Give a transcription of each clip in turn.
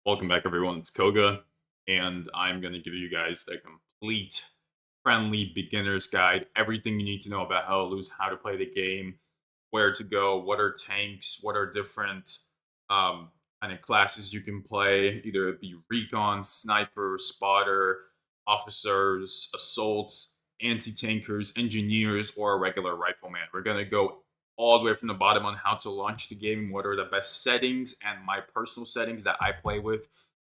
Welcome back, everyone. It's Koga, and I'm going to give you guys a complete, friendly beginner's guide. Everything you need to know about how to lose, how to play the game, where to go, what are tanks, what are different um, kind of classes you can play. Either it be Recon, Sniper, Spotter, Officers, Assaults, Anti-Tankers, Engineers, or a regular Rifleman. We're going to go all the way from the bottom on how to launch the game, what are the best settings, and my personal settings that I play with,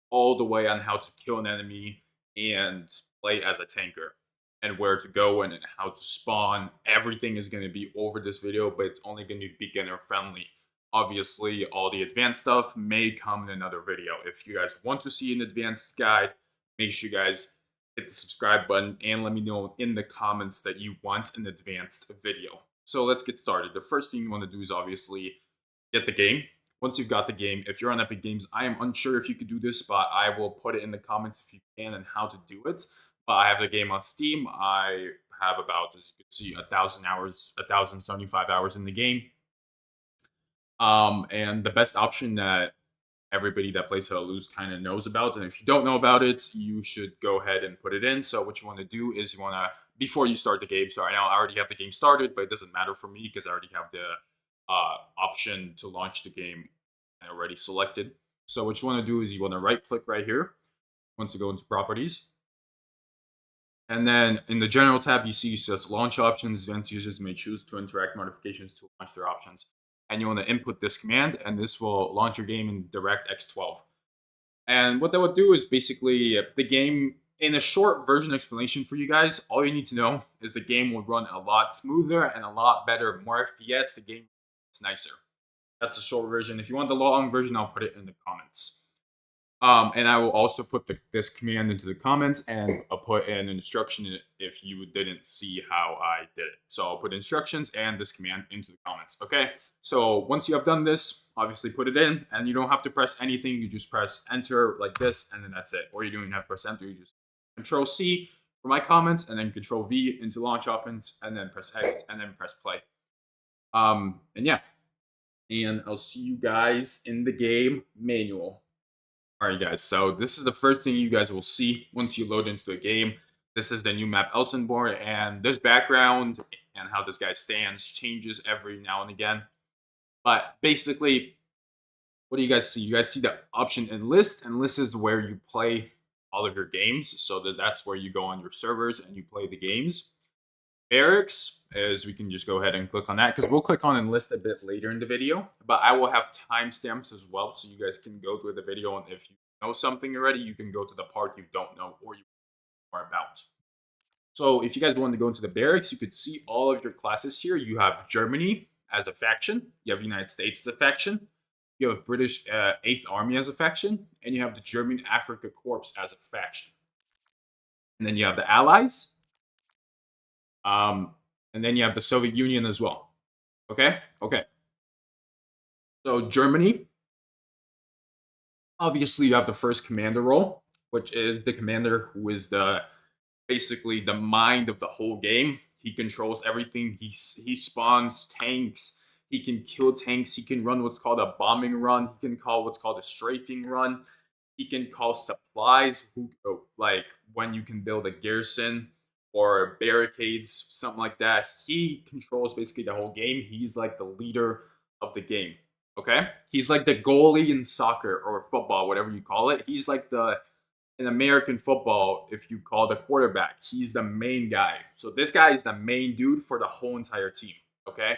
all the way on how to kill an enemy and play as a tanker, and where to go and how to spawn. Everything is going to be over this video, but it's only going to be beginner friendly. Obviously, all the advanced stuff may come in another video. If you guys want to see an advanced guide, make sure you guys hit the subscribe button and let me know in the comments that you want an advanced video. So let's get started. The first thing you want to do is obviously get the game. Once you've got the game, if you're on Epic Games, I am unsure if you could do this, but I will put it in the comments if you can and how to do it. But I have the game on Steam. I have about, as you can see, 1,000 hours, 1,075 hours in the game. And the best option that everybody that plays How to Lose kind of knows about. And if you don't know about it, you should go ahead and put it in. So what you want to do is you want to, before you start the game, so I know I already have the game started, but it doesn't matter for me because I already have the option to launch the game already selected. So what you want to do is you want to right click right here. Once you go into properties. And then in the general tab, you see it says launch options. Advanced users may choose to interact modifications to launch their options. And you want to input this command, and this will launch your game in DirectX 12. And what that would do is basically the game, in a short version explanation for you guys, all you need to know is the game will run a lot smoother and a lot better, more FPS. The game is nicer. That's a short version. If you want the long version, I'll put it in the comments. And I will also put this command into the comments, and I'll put an instruction if you didn't see how I did it. So I'll put instructions and this command into the comments. Okay. So once you have done this, obviously put it in, and you don't have to press anything. You just press enter like this, and then that's it. Or you don't even have to press enter. You just Control C for my comments, and then Control V into launch options, and then press X, and then press play. And yeah, and I'll see you guys in the game manual. All right, guys, so this is the first thing you guys will see once you load into the game. This is the new map Elsenborn, and this background and how this guy stands changes every now and again. But basically, what do you guys see? You guys see the option Enlist. Enlist is where you play all of your games, so that's where you go on your servers and you play the games. Barracks is, we can just go ahead and click on that because we'll click on Enlist a bit later in the video, but I will have timestamps as well, so you guys can go through the video, and if you know something already, you can go to the part you don't know or you are about. So if you guys want to go into the barracks, you could see all of your classes here. You have Germany as a faction, you have United States as a faction, you have British 8th Army as a faction, and you have the German Africa Corps as a faction. And then you have the Allies, and then you have the Soviet Union as well. Okay? Okay. So Germany, obviously you have the first commander role, which is the commander who is basically the mind of the whole game. He controls everything. He spawns tanks. He can kill tanks. He can run what's called a bombing run. He can call what's called a strafing run. He can call supplies, like when you can build a garrison or barricades, something like that. He controls basically the whole game. He's like the leader of the game. Okay? He's like the goalie in soccer or football, whatever you call it. He's like in American football, if you call the quarterback, he's the main guy. So this guy is the main dude for the whole entire team. Okay?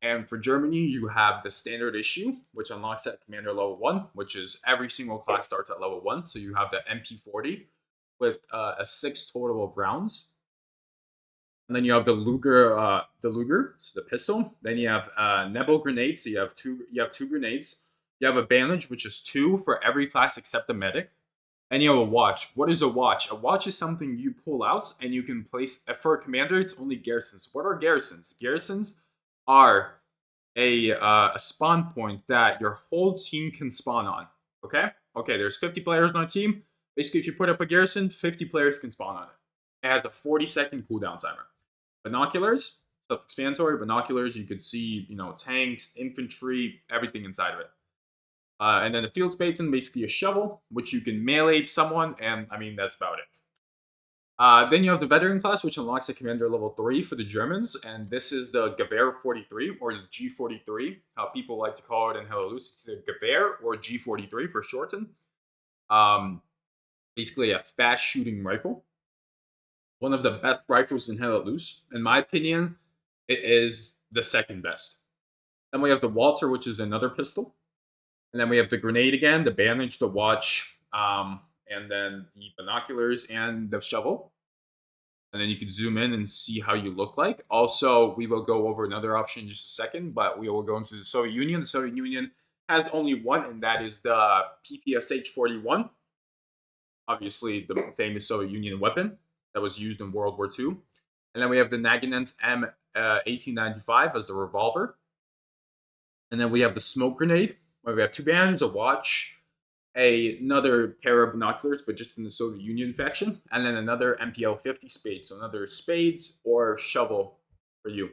And for Germany, you have the standard issue, which unlocks at commander level 1, which is every single class starts at level 1. So you have the MP40 with a 6 total of rounds. And then you have the Luger, so the pistol. Then you have Nebel grenades, so you have two grenades. You have a bandage, which is 2 for every class except the medic. And you have a watch. What is a watch? A watch is something you pull out and you can place. For a commander, it's only garrisons. What are garrisons? Garrisons are a spawn point that your whole team can spawn on. Okay? Okay, there's 50 players on a team. Basically, if you put up a garrison, 50 players can spawn on it. It has a 40-second cooldown timer. Binoculars, self-explanatory. Binoculars, you could see, tanks, infantry, everything inside of it. And then the field spadesman, basically a shovel, which you can melee someone, and I mean that's about it. Then you have the veteran class, which unlocks a commander level 3 for the Germans, and this is the Gewehr 43 or the G43, how people like to call it in Hello Loose. It's the Gewehr or G43 for shorten. Um, Basically a fast shooting rifle, one of the best rifles in Hello Loose, in my opinion. It is the second best. Then we have the Walter, which is another pistol. And then we have the grenade again, the bandage, the watch, and then the binoculars and the shovel. And then you can zoom in and see how you look like. Also, we will go over another option in just a second, but we will go into the Soviet Union. The Soviet Union has only one, and that is the PPSH 41. Obviously, the famous Soviet Union weapon that was used in World War II. And then we have the Nagant M 1895 as the revolver. And then we have the smoke grenade, where we have 2 bands, a watch, another pair of binoculars, but just in the Soviet Union faction, and then another MPL 50 spade, so another spades or shovel for you.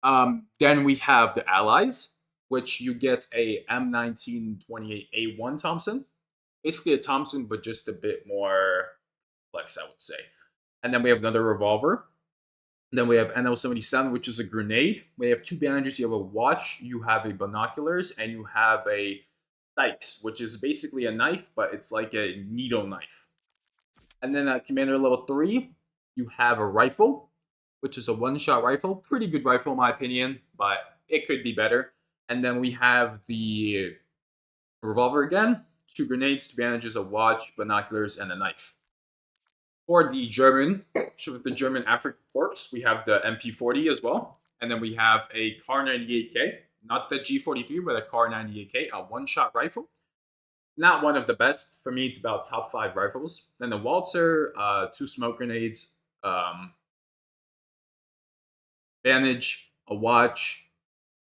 Then we have the Allies, which you get a M1928A1 Thompson, basically a Thompson, but just a bit more complex, I would say. And then we have another revolver. Then we have NL77, which is a grenade. We have 2 bandages. You have a watch, you have a binoculars, and you have a Sykes, which is basically a knife, but it's like a needle knife. And then at Commander level 3, you have a rifle, which is a one-shot rifle. Pretty good rifle, in my opinion, but it could be better. And then we have the revolver again, 2 grenades, 2 bandages, a watch, binoculars, and a knife. For the German African Corps, we have the MP40 as well. And then we have a Kar 98K, not the G43, but a Kar 98K, a one-shot rifle. Not one of the best. For me, it's about top 5 rifles. Then the Waltzer, 2 smoke grenades, bandage, a watch,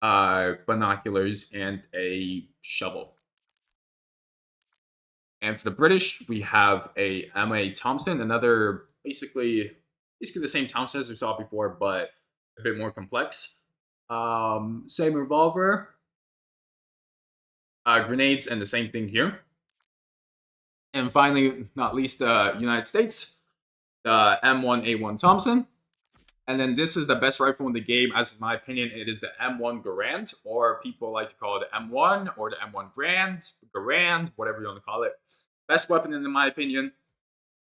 binoculars, and a shovel. And for the British, we have a M.A. Thompson, another basically the same Thompson as we saw before, but a bit more complex. Same revolver, grenades, and the same thing here. And finally, not least, the United States, the M1A1 Thompson. And then this is the best rifle in the game, as in my opinion, it is the M1 Garand, or people like to call it the M1 or the M1 Garand, whatever you want to call it. Best weapon in my opinion.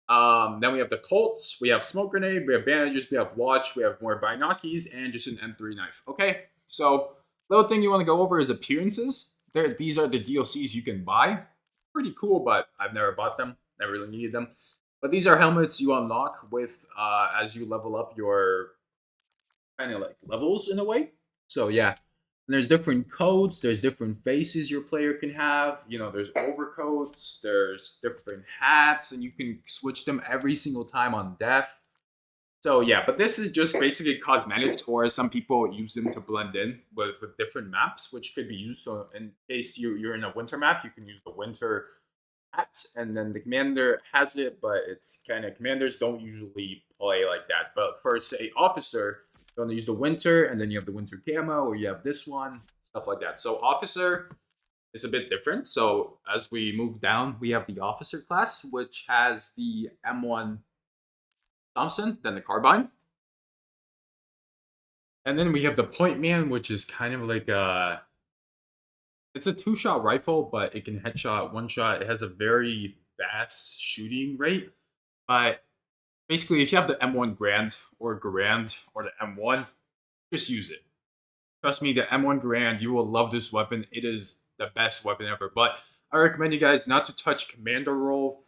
Then we have the Colts, we have smoke grenade, we have bandages, we have watch, we have more binoculars, and just an M3 knife. Okay, so little thing you want to go over is appearances. These are the DLCs you can buy. Pretty cool, but I've never bought them. Never really needed them. But these are helmets you unlock with as you level up your kind of like levels in a way. So yeah, and there's different codes. There's different faces your player can have. You know, there's overcoats. There's different hats, and you can switch them every single time on death. So yeah, but this is just basically cosmetics, or some people use them to blend in with different maps, which could be used. So in case you're in a winter map, you can use the winter hats, and then the commander has it, but it's kind of, commanders don't usually play like that. But for say officer, you're gonna use the winter, and then you have the winter camo, or you have this one, stuff like that. So officer is a bit different. So as we move down, we have the officer class, which has the M1 Thompson, then the carbine. And then we have the point man, which is kind of like it's a 2-shot rifle, but it can headshot, one shot. It has a very fast shooting rate. But basically, if you have the M1 Grand or Garand or the M1, just use it. Trust me, the M1 Garand, you will love this weapon. It is the best weapon ever. But I recommend you guys not to touch commander roll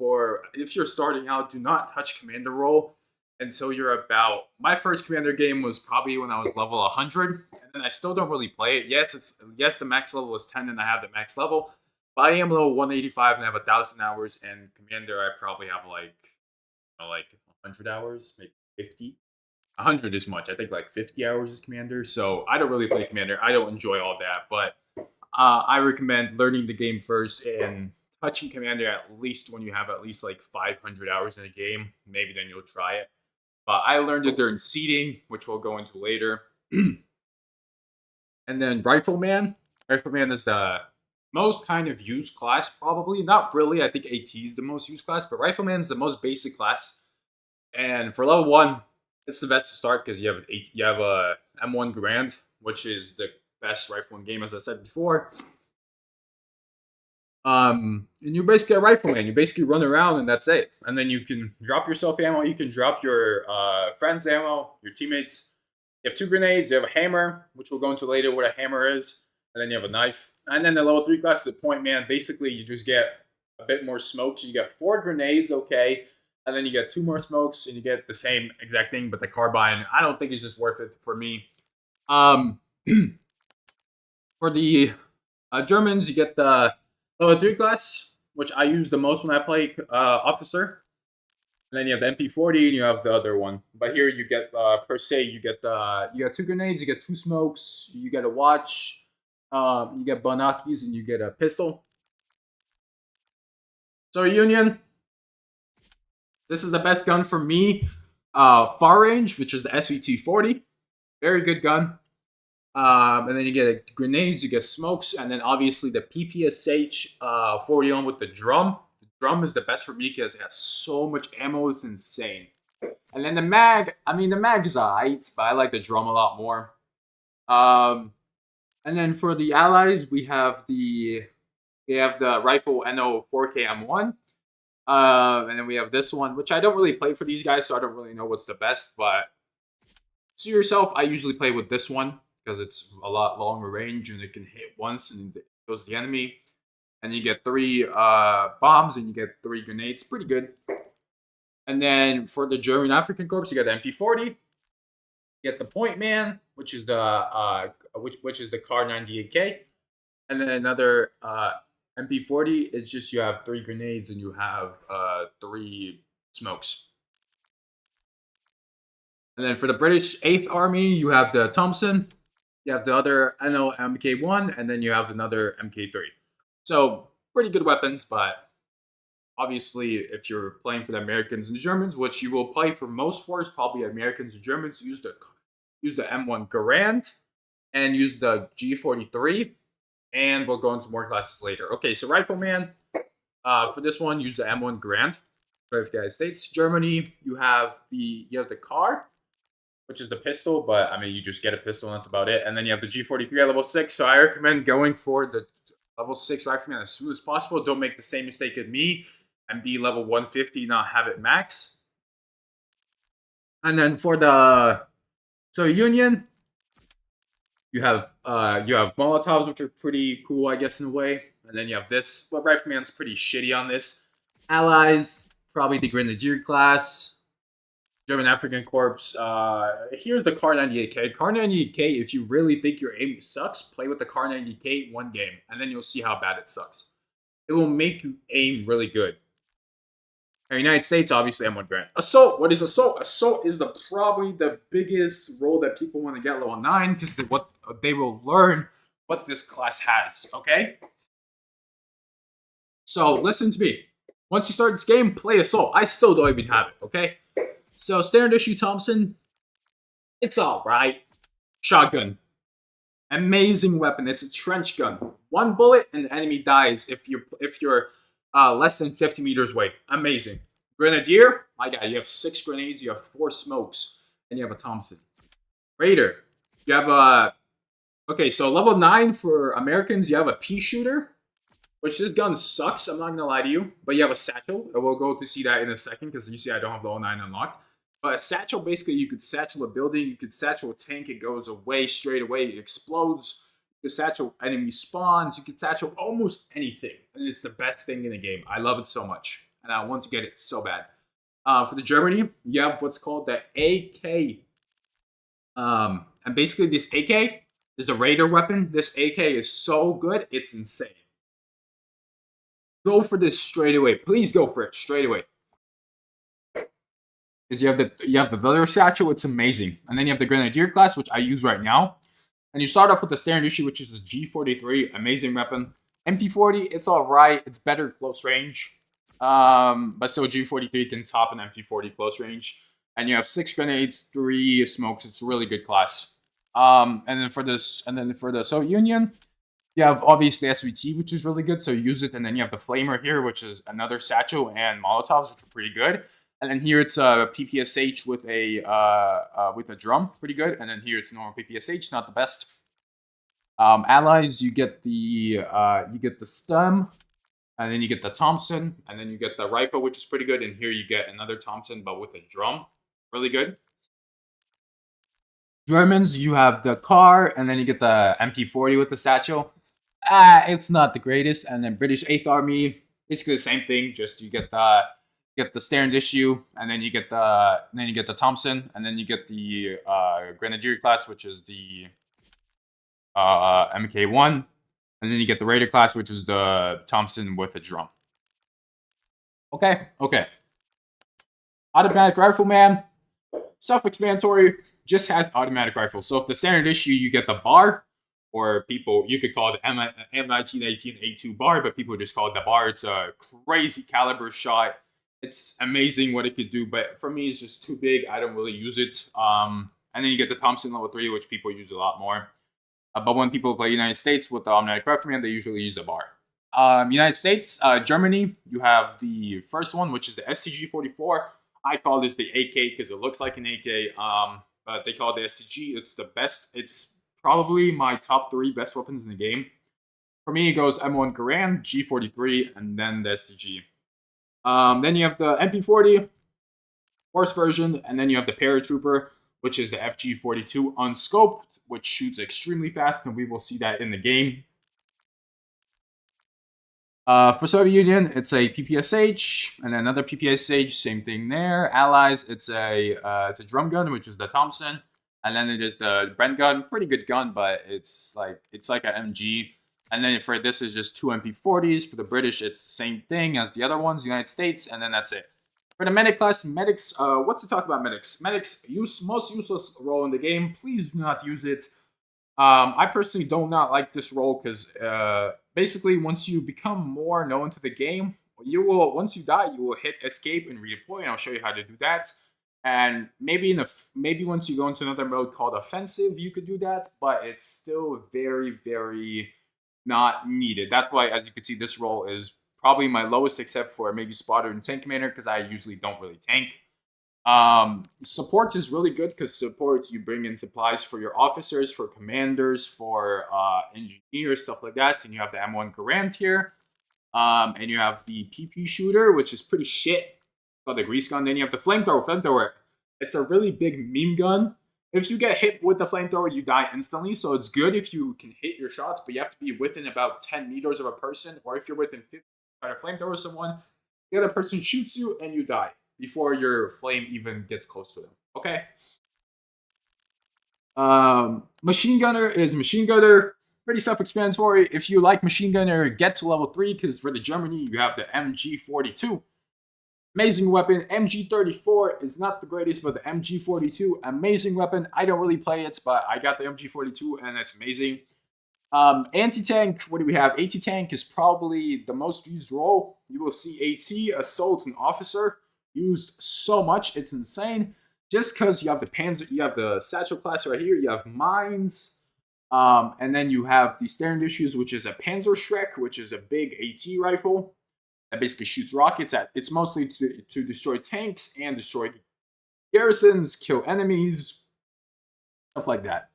if you're starting out, do not touch commander roll until you're about, my first commander game was probably when I was level 100, and then I still don't really play it. Yes, the max level is 10 and I have the max level, but I am level 185 and I have 1,000 hours, and commander I probably have like 100 hours, maybe 50. 100 is much. I think like 50 hours is commander, so I don't really play commander. I don't enjoy all that, but I recommend learning the game first and touching commander at least when you have at least like 500 hours in a game. Maybe then you'll try it. But I learned it during seeding, which we'll go into later. And then Rifleman. Rifleman is the most kind of used class, probably. Not really. I think AT is the most used class, but Rifleman's the most basic class. And for level 1, it's the best to start because you have a M1 Grand, which is the best rifle in game, as I said before. And you're basically a rifleman. You basically run around and that's it. And then you can drop yourself ammo. You can drop your friends' ammo, your teammates. You have 2 grenades. You have a hammer, which we'll go into later what a hammer is. And then you have a knife. And then the level 3 class is a point man. Basically, you just get a bit more smoke. So you get 4 grenades, okay. And then you get 2 more smokes, and you get the same exact thing, but the carbine, I don't think it's just worth it for me. For the Germans, you get the level 3 class, which I use the most when I play officer. And then you have the MP40, and you have the other one. But here you get, per se, you get 2 grenades, you get 2 smokes, you get a watch, you get Banakis, and you get a pistol. So Union, this is the best gun for me. Far range, which is the SVT-40. Very good gun. And then you get grenades, you get smokes, and then obviously the PPSH 40 with the drum. The drum is the best for me because it has so much ammo, it's insane. And then the mag, I mean the mag is alright, but I like the drum a lot more. And then for the allies, we have the rifle NO 4K M1. And then we have this one, which I don't really play for these guys, so I don't really know what's the best, but see yourself, I usually play with this one because it's a lot longer range and it can hit once and it kills the enemy. And you get 3 bombs and you get 3 grenades. Pretty good. And then for the German African Corps, you got the MP40. You get the Point Man, which is the which is the Car 98K. And then another MP40 is just you have 3 grenades and you have 3 smokes. And then for the British 8th Army, you have the Thompson, you have the other NO MK1, and then you have another MK3. So pretty good weapons, but obviously if you're playing for the Americans and the Germans, which you will play for most force, probably Americans and Germans, use the M1 Garand and use the G43. And we'll go into more classes later. Okay, so Rifleman, for this one, use the M1 Grand for the United States. Germany, you have the car, which is the pistol, but I mean, you just get a pistol and that's about it. And then you have the G43 at level 6. So I recommend going for the level 6 Rifleman as soon as possible. Don't make the same mistake as me and be level 150, not have it max. And then for the Union, you have Molotovs, which are pretty cool, I guess, in a way. And then you have this. But Rifleman's pretty shitty on this. Allies, probably the Grenadier class. German African Corps. Here's the Car 98K. Car 98K, if you really think your aim sucks, play with the Car 98K one game. And then you'll see how bad it sucks. It will make you aim really good. In the United States, obviously, M1 Grand. Assault. What is Assault? Assault is probably the biggest role that people want to get level 9 because they will learn what this class has, okay? So, listen to me. Once you start this game, play Assault. I still don't even have it, okay? So, standard issue Thompson, it's alright. Shotgun. Amazing weapon. It's a trench gun. 1 bullet and the enemy dies if you're less than 50 meters away. Amazing. Grenadier, my guy, you have 6 grenades, you have 4 smokes, and you have a Thompson. Raider, you have a... Okay, so level 9 for Americans, you have a pea shooter, which this gun sucks, I'm not going to lie to you, but you have a satchel, and we'll go to see that in a second, because you see I don't have level 9 unlocked. But a satchel, basically, you could satchel a building, you could satchel a tank, it goes away straight away, it explodes. You could satchel enemy spawns, you could satchel almost anything. And it's the best thing in the game. I love it so much. And I want to get it so bad. For the Germany, you have what's called the AK. And basically this AK is the Raider weapon. This AK is so good, it's insane. Go for this straight away. Please go for it straight away. Because you have the other satchel, it's amazing. And then you have the Grenadier class, which I use right now. And you start off with the standard issue, which is a G43, amazing weapon. MP40, it's alright, it's better close range. But still G43 can top an MP40 close range. And you have 6 grenades, 3 smokes, it's a really good class. And then for the Soviet Union, You have obviously SVT, which is really good, so use it. And then you have the Flamer here, which is another satchel, and Molotovs, which are pretty good. And then here it's PPSH with a drum, pretty good. And then here it's normal PPSH, not the best. Allies, you get the stem, and then you get the Thompson, and then you get the rifle, which is pretty good. And here you get another Thompson, but with a drum, really good. Germans, you have the car, and then you get the MP40 with the satchel. It's not the greatest. And then British 8th Army, basically the same thing. Just you get the standard issue, and then you get the Thompson, and then you get the Grenadier class, which is the MK1, and then you get the Raider class, which is the Thompson with a drum. Okay. Automatic rifleman, self-explanatory, just has automatic rifle. So if the standard issue, you get the bar, or you could call it M1918A2 bar, but people just call it the bar. It's a crazy caliber shot. It's amazing what it could do, but for me, it's just too big. I don't really use it. And then you get the Thompson level 3, which people use a lot more. But when people play United States with the automatic rifleman, they usually use the bar. United States, Germany, you have the first one, which is the STG-44. I call this the AK because it looks like an AK. But they call it the STG. It's the best. It's probably my top 3 best weapons in the game. For me, it goes M1 Garand, G43, and then the STG. Then you have the MP40, horse version, and then you have the Paratrooper, which is the FG42 unscoped, which shoots extremely fast, and we will see that in the game. For Soviet Union, it's a PPSH, and another PPSH, same thing there. Allies, it's a drum gun, which is the Thompson, and then it is the Brent gun. Pretty good gun, but it's like an MG. And then for this is just 2 MP40s. For the British, it's the same thing as the other ones, United States, and then that's it. For the medic class, medics, what to talk about medics? Medics, most useless role in the game. Please do not use it. I personally do not like this role because basically once you become more known to the game, once you die, you will hit escape and redeploy, and I'll show you how to do that. And maybe once you go into another mode called offensive, you could do that, but it's still very, very not needed. That's why, as you can see, this role is probably my lowest, except for maybe spotter and tank commander, because I usually don't really tank. Support is really good because support, you bring in supplies for your officers, for commanders, for engineers, stuff like that. And you have the M1 Garand here. And you have the PP shooter, which is pretty shit. Called the grease gun. Then you have the flamethrower. It's a really big meme gun. If you get hit with the flamethrower, you die instantly. So it's good if you can hit your shots, but you have to be within about 10 meters of a person. Or if you're within 50, try to flamethrower someone, the other person shoots you and you die before your flame even gets close to them. Okay? Machine gunner is machine gunner. Pretty self-explanatory. If you like machine gunner, get to level 3, because for the Germany, you have the MG42. Amazing weapon. MG34 is not the greatest, but the MG42, amazing weapon. I don't really play it, but I got the MG42, and it's amazing. Anti-tank, what do we have? AT-tank is probably the most used role. You will see AT, Assault, and Officer used so much. It's insane. Just because you have the Panzer, you have the Satchel class right here, you have mines, and then you have the standard issues, which is a Panzer Shrek, which is a big AT rifle that basically shoots rockets at. It's mostly to destroy tanks and destroy garrisons, kill enemies, stuff like that.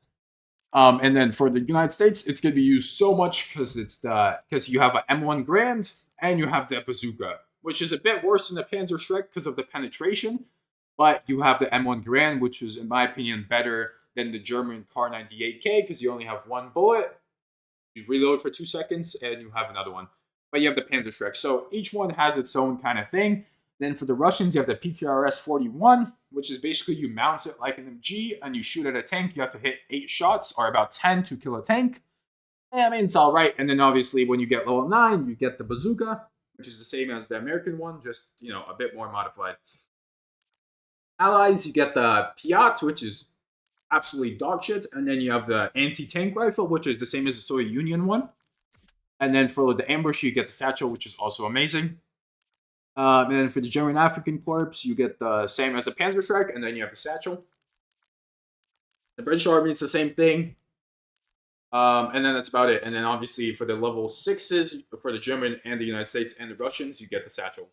And then for the United States, it's going to be used so much because you have an M1 Grand and you have the bazooka, which is a bit worse than the Panzer Shrek because of the penetration. But you have the M1 Grand, which is, in my opinion, better than the German Kar 98K because you only have one bullet. You reload for 2 seconds and you have another one. But you have the Panzer Shrek. So each one has its own kind of thing. Then for the Russians, you have the PTRS 41, which is basically you mount it like an MG and you shoot at a tank. You have to hit 8 shots or about 10 to kill a tank. I mean, it's all right. And then obviously when you get level 9, you get the bazooka, which is the same as the American one, just, a bit more modified. Allies, you get the Piat, which is absolutely dog shit. And then you have the anti-tank rifle, which is the same as the Soviet Union one. And then for the ambush, you get the Satchel, which is also amazing. And then for the German African Corps, you get the same as the Panzer Shrek, and then you have the Satchel. The British Army, it's the same thing. And then that's about it. And then obviously for the level 6s, for the German and the United States and the Russians, you get the satchel.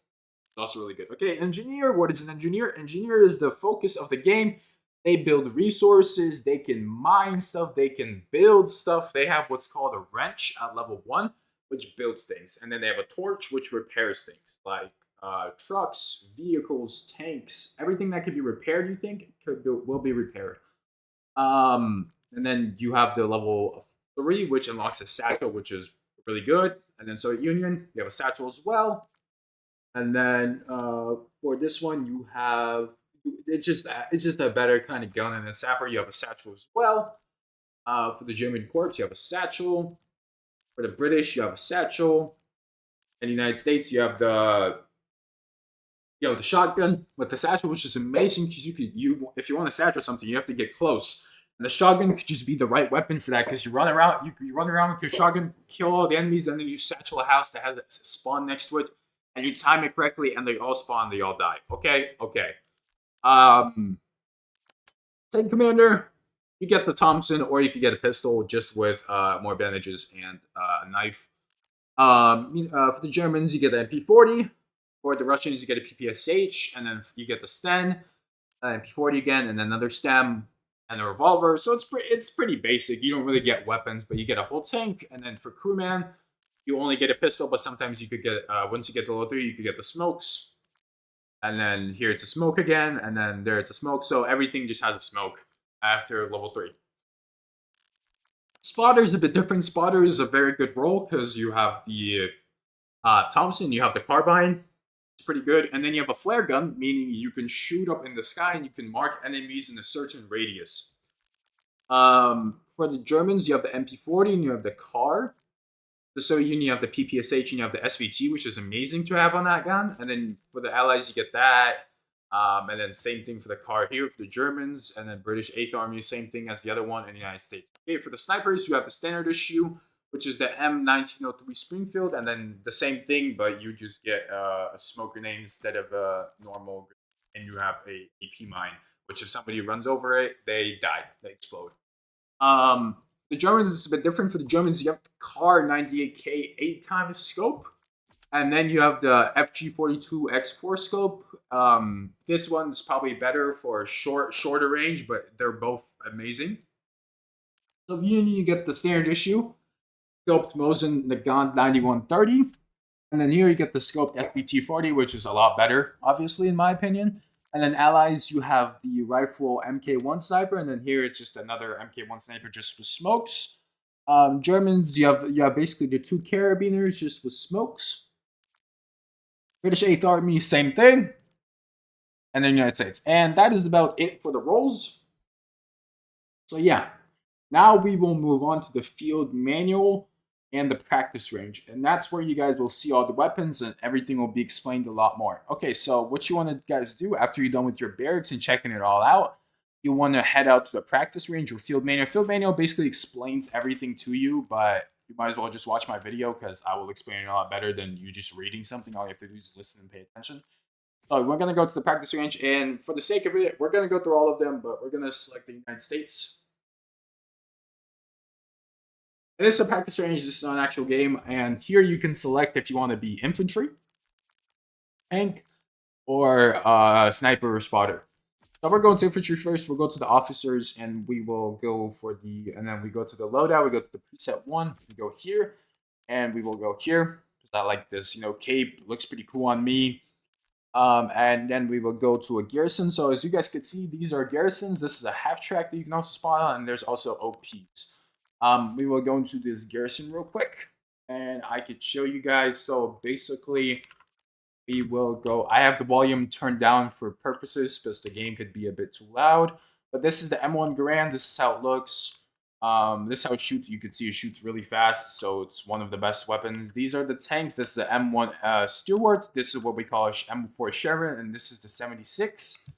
It's also really good. Okay, engineer. What is an engineer? Engineer is the focus of the game. They build resources. They can mine stuff. They can build stuff. They have what's called a wrench at level 1, which builds things. And then they have a torch, which repairs things like trucks, vehicles, tanks, everything that can be repaired. You think will be repaired. And then you have the level 3, which unlocks a satchel, which is really good. And then Soviet Union, you have a satchel as well. And then for this one, you have it's just a better kind of gun. And then Sapper, you have a satchel as well. For the German Corps, you have a satchel. For the British, you have a satchel. In the United States, you have the shotgun with the satchel, which is amazing because if you want to satchel something, you have to get close. And the shotgun could just be the right weapon for that because you run around with your shotgun, kill all the enemies, and then you satchel a house that has a spawn next to it, and you time it correctly, and they all spawn, they all die. Okay. Tank commander, you get the Thompson, or you could get a pistol just with more bandages and a knife. For the Germans, you get the MP40. For the Russians, you get a PPSH, and then you get the Sten, MP40 again, and another stem, and a revolver. So it's pretty basic. You don't really get weapons, but you get a whole tank. And then for crewman, you only get a pistol, but sometimes you could get once you get to level 3, you could get the smokes. And then here it's a smoke again, and then there it's a smoke. So everything just has a smoke after level 3. Spotter is a bit different. Spotter is a very good role because you have the Thompson, you have the carbine. It's pretty good. And then you have a flare gun, meaning you can shoot up in the sky and you can mark enemies in a certain radius. For the Germans, you have the MP40 and you have the car. The Soviet Union, you have the PPSH and you have the SVT, which is amazing to have on that gun. And then for the Allies, you get that. And then same thing for the car here for the Germans. And then British 8th Army, same thing as the other one in the United States. Okay, for the snipers, you have the standard issue, which is the M1903 Springfield, and then the same thing, but you just get a smoke grenade instead of a normal, and you have a AP mine, which if somebody runs over it, they die, they explode. The Germans is a bit different. For the Germans, you have the CAR 98K 8x scope, and then you have the FG42X4 scope. This one's probably better for a shorter range, but they're both amazing. So you get the standard issue, scoped Mosin Nagant 9130. And then here you get the scoped SBT40, which is a lot better, obviously, in my opinion. And then Allies, you have the rifle MK1 sniper, and then here it's just another MK1 sniper just with smokes. Germans, you have basically the 2 carabiners just with smokes. British 8th Army, same thing. And then United States. And that is about it for the roles. So yeah, now we will move on to the field manual and the practice range. And that's where you guys will see all the weapons and everything will be explained a lot more. Okay, so what you want to guys do after you're done with your barracks and checking it all out, you want to head out to the practice range or field manual. Field manual basically explains everything to you, but you might as well just watch my video because I will explain it a lot better than you just reading something. All you have to do is listen and pay attention. So we're going to go to the practice range, and for the sake of it, we're going to go through all of them, but we're going to select the United States. And this is a practice range, this is not an actual game, and here you can select if you want to be infantry, tank, or sniper or spotter. So we're going to infantry first, we'll go to the officers, and we will go for and then we go to the loadout, we go to the preset 1, we go here, and we will go here, because I like this, cape, looks pretty cool on me. And then we will go to a garrison. So as you guys can see, these are garrisons. This is a half track that you can also spawn on, and there's also OPs. We will go into this garrison real quick, and I could show you guys. So basically, we will go. I have the volume turned down for purposes because the game could be a bit too loud. But this is the M1 Garand. This is how it looks. This is how it shoots. You can see it shoots really fast, so it's one of the best weapons. These are the tanks. This is the M1 Stewart. This is what we call a M4 Sherman, and this is the 76.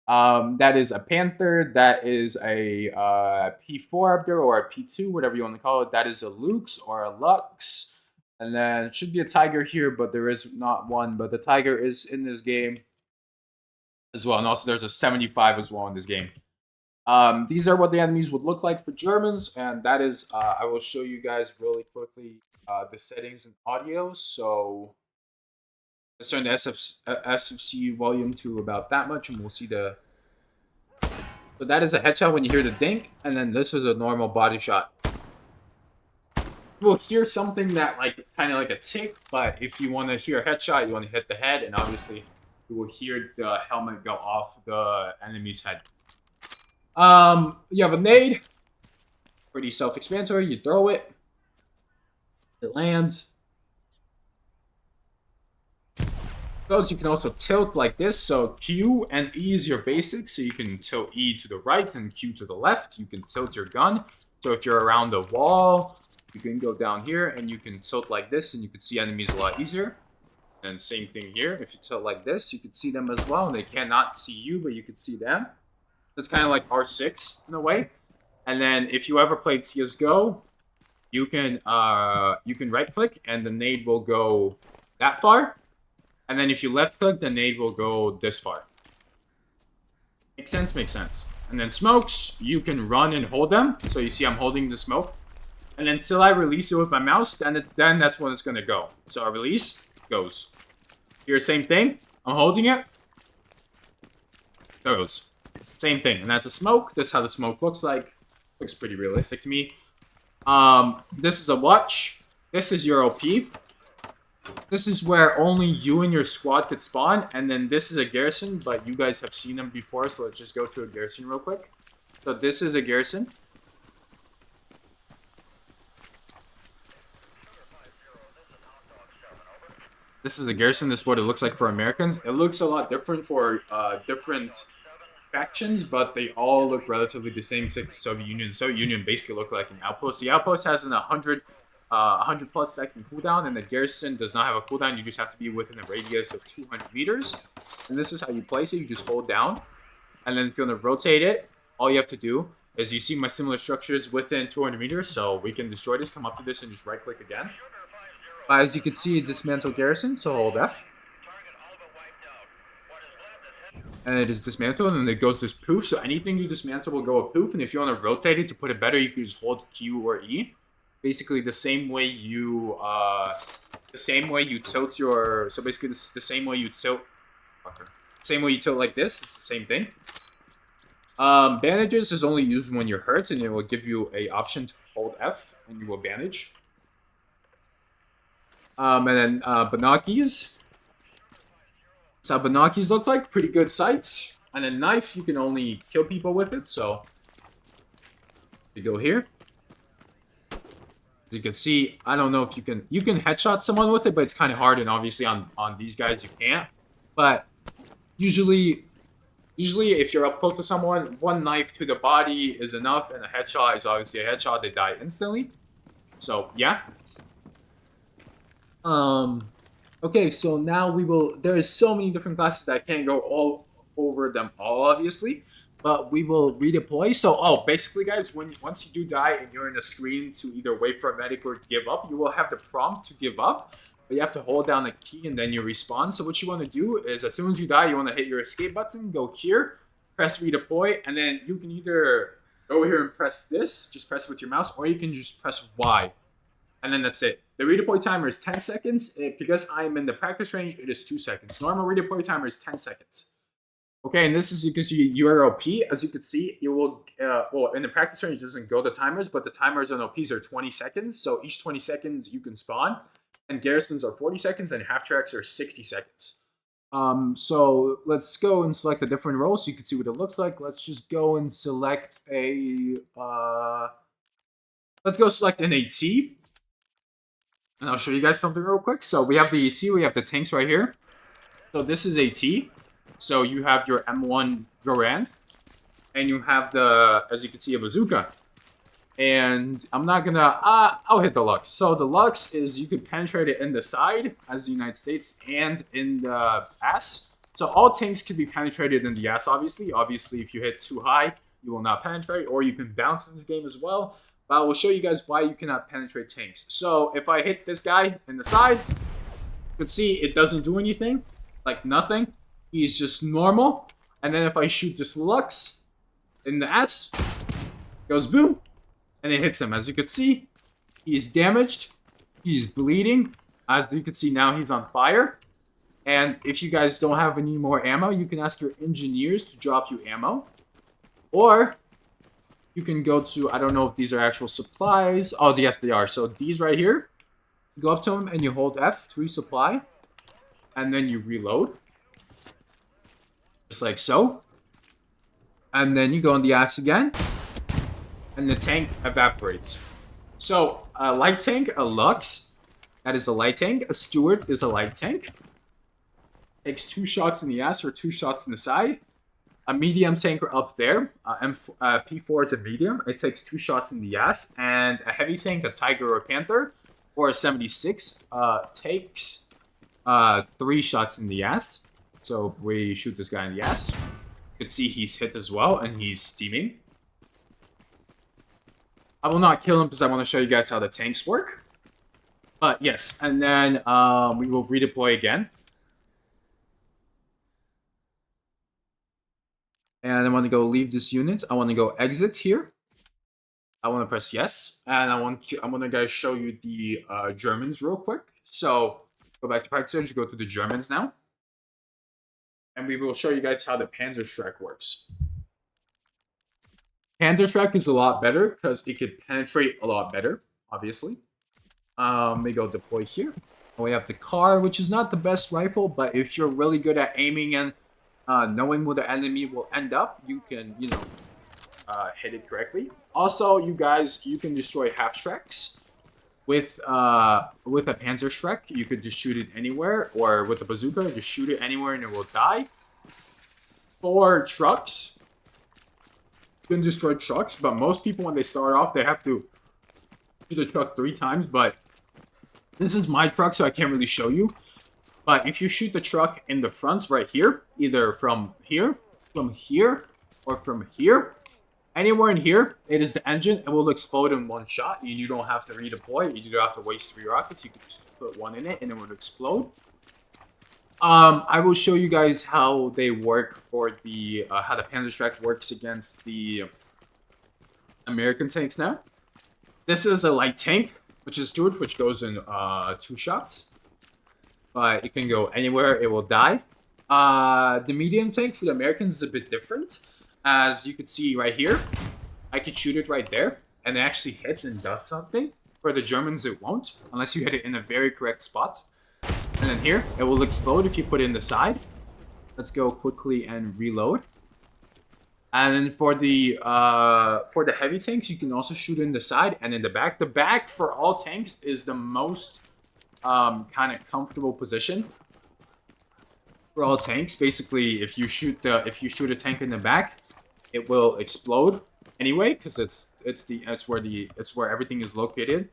That is a Panther. That is a P4 up there, or a P2, whatever you want to call it. That is a Lux or a Lux. And then it should be a Tiger here, but there is not one. But the Tiger is in this game as well. And also there's a 75 as well in this game. These are what the enemies would look like for Germans, and that is, I will show you guys really quickly the settings and audio. So let's turn the SFC volume to about that much, and we'll see the. So that is a headshot when you hear the dink, and then this is a normal body shot. You will hear something that kind of like a tick, but if you want to hear a headshot, you want to hit the head, and obviously you will hear the helmet go off the enemy's head. You have a nade. Pretty self-explanatory. You throw it. It lands. Goes. You can also tilt like this. So Q and E is your basic. So you can tilt E to the right and Q to the left. You can tilt your gun. So if you're around a wall, you can go down here and you can tilt like this, and you can see enemies a lot easier. And same thing here. If you tilt like this, you can see them as well. And they cannot see you, but you can see them. It's kind of like R6 in a way. And then if you ever played CSGO, you can right click and the nade will go that far. And then if you left click, the nade will go this far. Makes sense? Makes sense. And then smokes, you can run and hold them. So you see I'm holding the smoke. And until I release it with my mouse, then that's when it's going to go. So I release, goes. Here, same thing. I'm holding it. Goes. Same thing. And that's a smoke. This is how the smoke looks like. Looks pretty realistic to me. This is a watch. This is your OP. This is where only you and your squad could spawn. And then this is a garrison, but you guys have seen them before. So let's just go to a garrison real quick. So this is a garrison. This is a garrison. This is what it looks like for Americans. It looks a lot different for different factions, but they all look relatively the same to the Soviet Union. The Soviet Union basically looked like an outpost. The outpost has an 100 plus second cooldown, and the garrison does not have a cooldown. You just have to be within a radius of 200 meters. And this is how you place it. You just hold down. And then if you want to rotate it, all you have to do is you see my similar structures within 200 meters. So we can destroy this, come up to this, and just right click again. As you can see, dismantle garrison, so hold F. And it is dismantled, and it goes this poof. So anything you dismantle will go a poof. And if you want to rotate it to put it better, you can just hold Q or E. Basically, the same way you tilt your. So basically, the same way you tilt. Same way you tilt like this. It's the same thing. Bandages is only used when you're hurt, and it will give you a option to hold F, and you will bandage. And then Banakis. That's how Banakis look like. Pretty good sights. And a knife, you can only kill people with it. So you go here. As you can see, I don't know if you can headshot someone with it, but it's kind of hard. And obviously on these guys, you can't. But usually if you're up close to someone, one knife to the body is enough. And a headshot is obviously a headshot. They die instantly. So yeah. Okay, so now there is so many different classes that I can't go all over them all, obviously, but we will redeploy. So, basically, guys, once you do die and you're in a screen to either wait for a medic or give up, you will have the prompt to give up, but you have to hold down a key and then you respawn. So what you want to do is, as soon as you die, you want to hit your escape button, go here, press redeploy, and then you can either go here and press this, just press with your mouse, or you can just press Y. And then that's it. The redeploy timer is 10 seconds. Because I'm in the practice range, it is 2 seconds. Normal redeploy timer is 10 seconds. Okay, and this is because you are OP. As you can see, you will, in the practice range, it doesn't go the timers, but the timers on OPs are 20 seconds. So each 20 seconds, you can spawn. And garrisons are 40 seconds, and half tracks are 60 seconds. So let's go and select a different role so you can see what it looks like. Let's just go and select let's go select an AT. And I'll show you guys something real quick. So we have the AT, we have the tanks right here. So this is AT. So you have your M1 Garand. And you have the, as you can see, a bazooka. And I'm not gonna, I'll hit the Lux. So the Lux is, you can penetrate it in the side, as the United States, and in the ass. So all tanks can be penetrated in the ass, obviously. Obviously, if you hit too high, you will not penetrate, or you can bounce in this game as well. But I will show you guys why you cannot penetrate tanks. So if I hit this guy in the side, you can see it doesn't do anything, like nothing. He's just normal. And then if I shoot this Lux, in the ass. Goes boom. And it hits him. As you can see, he's damaged. He's bleeding. As you can see now, he's on fire. And if you guys don't have any more ammo, you can ask your engineers to drop you ammo. Or you can go to, I don't know if these are actual supplies. Oh, yes, they are. So these right here, you go up to them and you hold F to resupply. And then you reload. Just like so. And then you go on the ass again. And the tank evaporates. So, a light tank, a Lux, that is a light tank. A Steward is a light tank. Takes 2 shots in the ass or 2 shots in the side. A medium tanker up there, P4 is a medium. It takes 2 shots in the ass. And a heavy tank, a Tiger or a Panther, or a 76, takes 3 shots in the ass. So we shoot this guy in the ass. You can see he's hit as well, and he's steaming. I will not kill him because I want to show you guys how the tanks work. But yes, and then we will redeploy again. And I want to go leave this unit. I want to go exit here. I want to press yes. And I'm going to guys show you the Germans real quick. So go back to practice range, go to the Germans now. And we will show you guys how the Panzerschreck works. Panzerschreck is a lot better because it could penetrate a lot better, obviously. We go deploy here. And we have the car, which is not the best rifle, but if you're really good at aiming and knowing where the enemy will end up, you can, you know, hit it correctly. Also, you guys, you can destroy half-Shreks. With a Panzerschreck, you could just shoot it anywhere, or with a bazooka, just shoot it anywhere and it will die. For trucks, you can destroy trucks, but most people when they start off, they have to shoot the truck 3 times, but this is my truck, so I can't really show you. But if you shoot the truck in the front right here, either from here, or from here, anywhere in here, it is the engine. It will explode in 1 shot. You don't have to redeploy. You don't have to waste 3 rockets. You can just put 1 in it and it will explode. I will show you guys how they work for the how the Panzerschreck works against the American tanks now. This is a light tank, which is Steward, which goes in 2 shots. But it can go anywhere. It will die. The medium tank for the Americans is a bit different. As you can see right here, I could shoot it right there, and it actually hits and does something. For the Germans, it won't, unless you hit it in a very correct spot. And then here, it will explode if you put it in the side. Let's go quickly and reload. And then for the heavy tanks, you can also shoot in the side and in the back. The back for all tanks is the most kind of comfortable position for all tanks. Basically, if you shoot a tank in the back, it will explode anyway because it's where everything is located,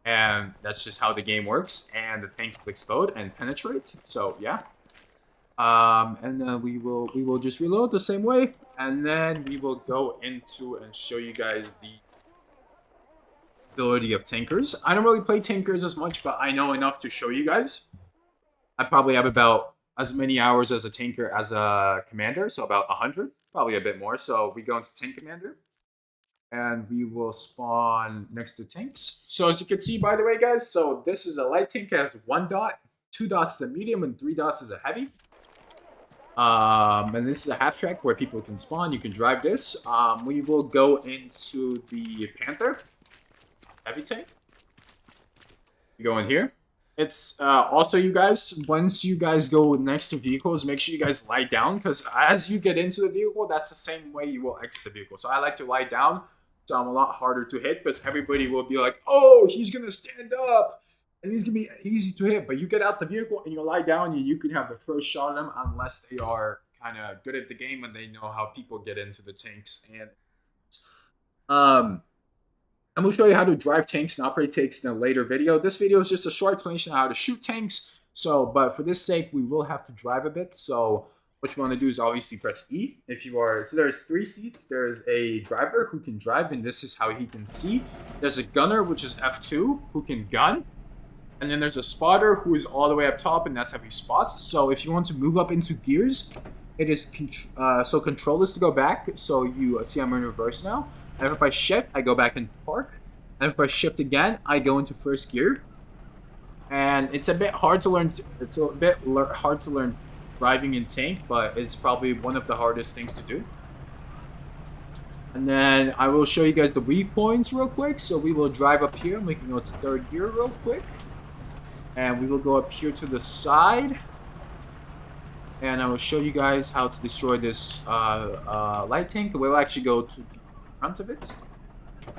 and that's just how the game works. And the tank will explode and penetrate. So yeah, and we will just reload the same way, and then we will go into and show you guys the ability of tankers. I don't really play tankers as much, but I know enough to show you guys. I probably have about as many hours as a tanker as a commander, so about 100, probably a bit more. So we go into tank commander, and we will spawn next to tanks. So as you can see, by the way, guys, so this is a light tank. It has 1 dot, 2 dots is a medium, and 3 dots is a heavy. And this is a half-track where people can spawn. You can drive this. We will go into the Panther heavy tank. You go in here. It's also, you guys, once you guys go next to vehicles, make sure you guys lie down, because as you get into the vehicle, that's the same way you will exit the vehicle. So I like to lie down, so I'm a lot harder to hit, because everybody will be like, oh, he's going to stand up, and he's going to be easy to hit. But you get out the vehicle and you lie down, and you can have the first shot at them, unless they are kind of good at the game and they know how people get into the tanks. And I'm going to show you how to drive tanks and operate tanks in a later video. This video is just a short explanation of how to shoot tanks. So, but for this sake, we will have to drive a bit. So what you want to do is obviously press E. If you are, so there's 3 seats. There's a driver who can drive, and this is how he can see. There's a gunner, which is F2, who can gun. And then there's a spotter who is all the way up top, and that's how he spots. So if you want to move up into gears, it is so control is to go back. So you see I'm in reverse now. And if I shift, I go back in park. And if I shift again, I go into first gear. And it's a bit hard to learn. It's a bit hard to learn driving in tank, but it's probably one of the hardest things to do. And then I will show you guys the weak points real quick. So we will drive up here and we can go to third gear real quick. And we will go up here to the side. And I will show you guys how to destroy this light tank. We'll actually go to the front of it.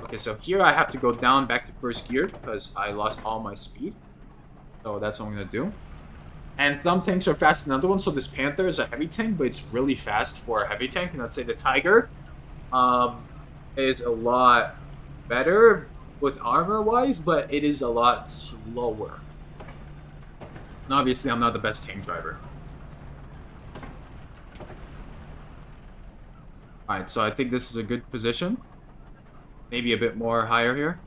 Okay, so here I have to go down back to first gear because I lost all my speed. So that's what I'm going to do. And some tanks are faster than other ones. So this Panther is a heavy tank, but it's really fast for a heavy tank. And let's say the Tiger is a lot better with armor-wise, but it is a lot slower. And obviously, I'm not the best tank driver. Alright, so I think this is a good position. Maybe a bit more higher here.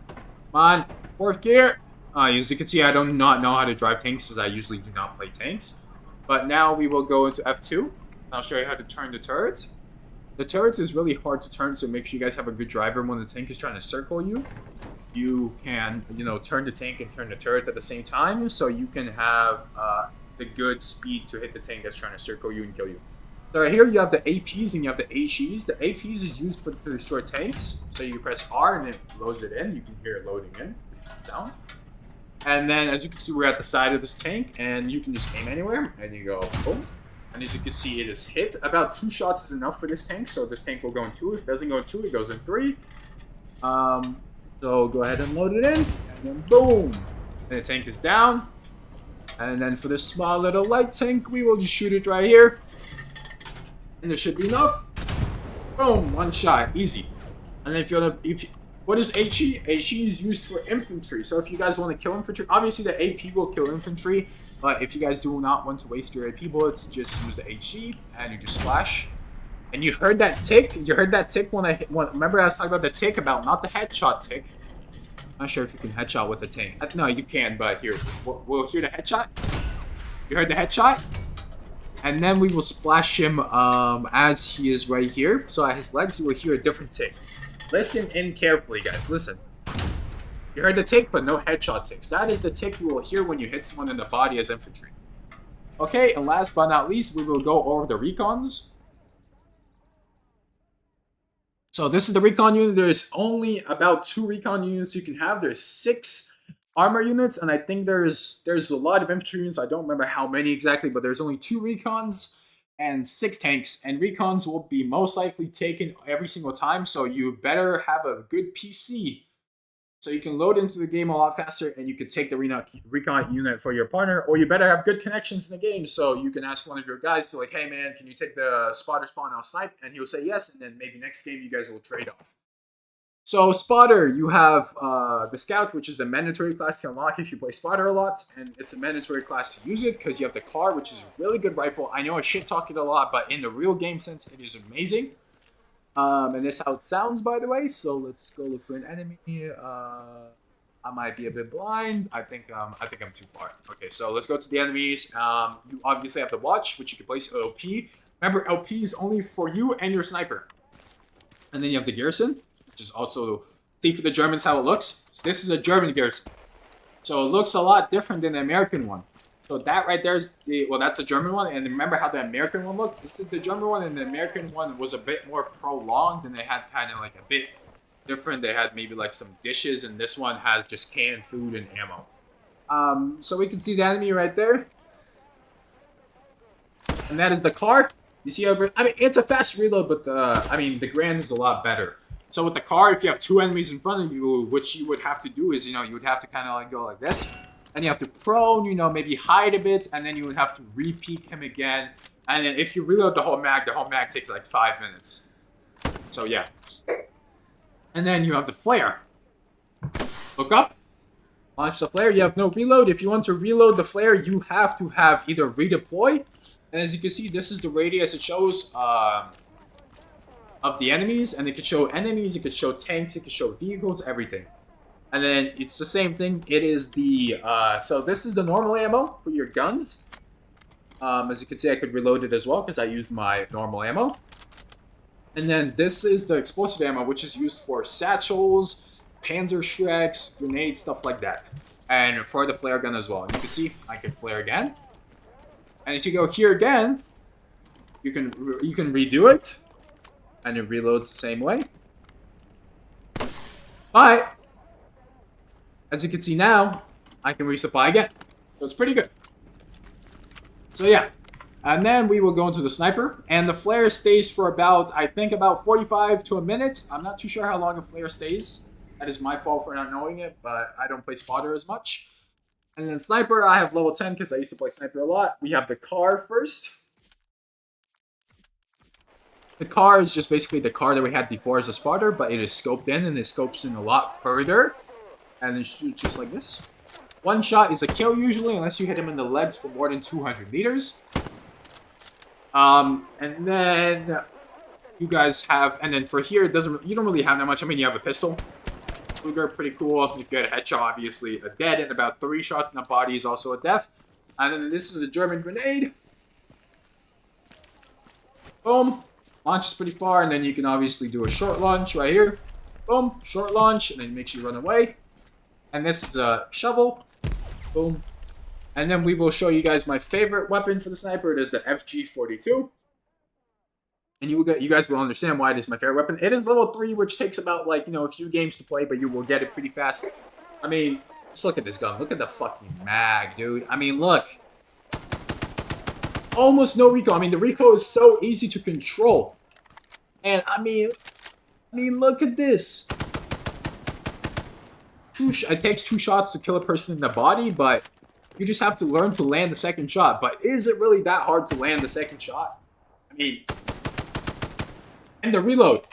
Come on, fourth gear. As you can see, I do not know how to drive tanks because I usually do not play tanks. But now we will go into F2. I'll show you how to turn the turrets. The turrets is really hard to turn, so make sure you guys have a good driver when the tank is trying to circle you. You can, turn the tank and turn the turret at the same time, so you can have the good speed to hit the tank that's trying to circle you and kill you. So right here you have the APs and you have the HEs. The APs is used to destroy tanks. So you press R and it loads it in. You can hear it loading in. Sound. And then as you can see, we're at the side of this tank and you can just aim anywhere and you go boom. And as you can see, it is hit. About 2 shots is enough for this tank. So this tank will go in 2. If it doesn't go in 2, it goes in 3. So go ahead and load it in. And then boom. And the tank is down. And then for this small little light tank, we will just shoot it right here. And there should be enough. Boom, 1 shot, easy. And then what is HE? HE is used for infantry. So if you guys want to kill infantry, obviously the AP will kill infantry. But if you guys do not want to waste your AP bullets, just use the HE and you just splash. And you heard that tick? You heard that tick when remember I was talking about the tick, about not the headshot tick. I'm not sure if you can headshot with a tank. No, you can, but here, we'll hear the headshot. You heard the headshot? And then we will splash him as he is right here. So at his legs, you will hear a different tick. Listen in carefully, guys. Listen. You heard the tick, but no headshot ticks. That is the tick you will hear when you hit someone in the body as infantry. Okay, and last but not least, we will go over the recons. So this is the recon unit. There's only about 2 recon units you can have. There's 6 armor units, and I think there's a lot of infantry units. I don't remember how many exactly, but there's only 2 recons and 6 tanks. And recons will be most likely taken every single time, so you better have a good PC so you can load into the game a lot faster and you can take the recon unit for your partner, or you better have good connections in the game so you can ask one of your guys to like, hey man, can you take the spotter spawn, I'll snipe, and he'll say yes, and then maybe next game you guys will trade off. So spotter, you have the scout, which is a mandatory class to unlock if you play spotter a lot, and it's a mandatory class to use it because you have the car, which is a really good rifle. I know I shit talk it a lot, but in the real game sense, it is amazing. And this is how it sounds, by the way. So let's go look for an enemy. I might be a bit blind. I think I'm too far. Okay, so let's go to the enemies. You obviously have the watch, which you can place LP. Remember, LP is only for you and your sniper. And then you have the garrison, which is also, see for the Germans how it looks. So this is a German garrison. So it looks a lot different than the American one. So that right there is that's the German one. And remember how the American one looked? This is the German one, and the American one was a bit more prolonged, and they had kind of like a bit different. They had maybe like some dishes, and this one has just canned food and ammo. So we can see the enemy right there. And that is the car. You see over, I mean, it's a fast reload, but the Grand is a lot better. So with the car, if you have 2 enemies in front of you, what you would have to do is, you would have to kind of like go like this. And you have to prone, maybe hide a bit, and then you would have to re-peek him again. And then if you reload the whole mag takes like 5 minutes. So yeah. And then you have the flare. Look up. Launch the flare. You have no reload. If you want to reload the flare, you have to have either redeploy. And as you can see, this is the radius it shows of the enemies. And it could show enemies, it could show tanks, it could show vehicles, everything. And then it's the same thing. It is the, so this is the normal ammo for your guns. As you can see, I could reload it as well because I used my normal ammo. And then this is the explosive ammo, which is used for satchels, panzer shreks, grenades, stuff like that. And for the flare gun as well. And you can see I can flare again. And if you go here again, you can redo it, and it reloads the same way. But as you can see now, I can resupply again. So it's pretty good. So yeah. And then we will go into the sniper. And the flare stays for about, I think, about 45 to a minute. I'm not too sure how long a flare stays. That is my fault for not knowing it, but I don't play spotter as much. And then sniper, I have level 10 because I used to play sniper a lot. We have the car first. The car is just basically the car that we had before as a spotter, but it is scoped in, and it scopes in a lot further. And it shoots just like this. One shot is a kill usually, unless you hit him in the legs for more than 200 meters. And then you guys have, and then for here, you don't really have that much. I mean, you have a pistol. Luger, pretty cool. You get a headshot, obviously a dead, and about 3 shots in the body is also a death. And then this is a German grenade. Boom. Launches pretty far, and then you can obviously do a short launch right here. Boom. Short launch, and then it makes you run away. And this is a shovel. Boom. And then we will show you guys my favorite weapon for the sniper. It is the FG42. And you guys will understand why it is my favorite weapon. It is level 3, which takes about, like, you know, a few games to play, but you will get it pretty fast. I mean, just look at this gun. Look at the fucking mag, dude. I mean, look. Almost no recoil. I mean, the recoil is so easy to control. And, I mean, look at this. It takes 2 shots to kill a person in the body, but you just have to learn to land the second shot. But is it really that hard to land the second shot? I mean... And the reload.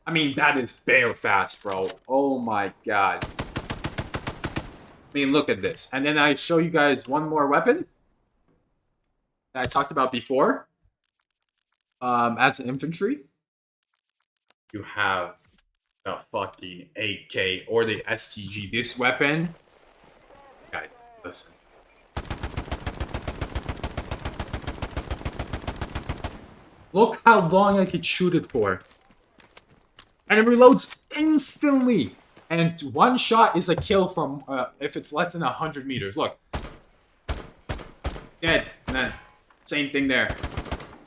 I mean, that is bare fast, bro. Oh my god. I mean, look at this. And then I show you guys one more weapon that I talked about before. As an infantry, you have the fucking AK or the STG. This weapon, guys, listen. Look how long I could shoot it for. And it reloads instantly. And 1 shot is a kill from, if it's less than 100 meters. Look. Dead. And then, same thing there.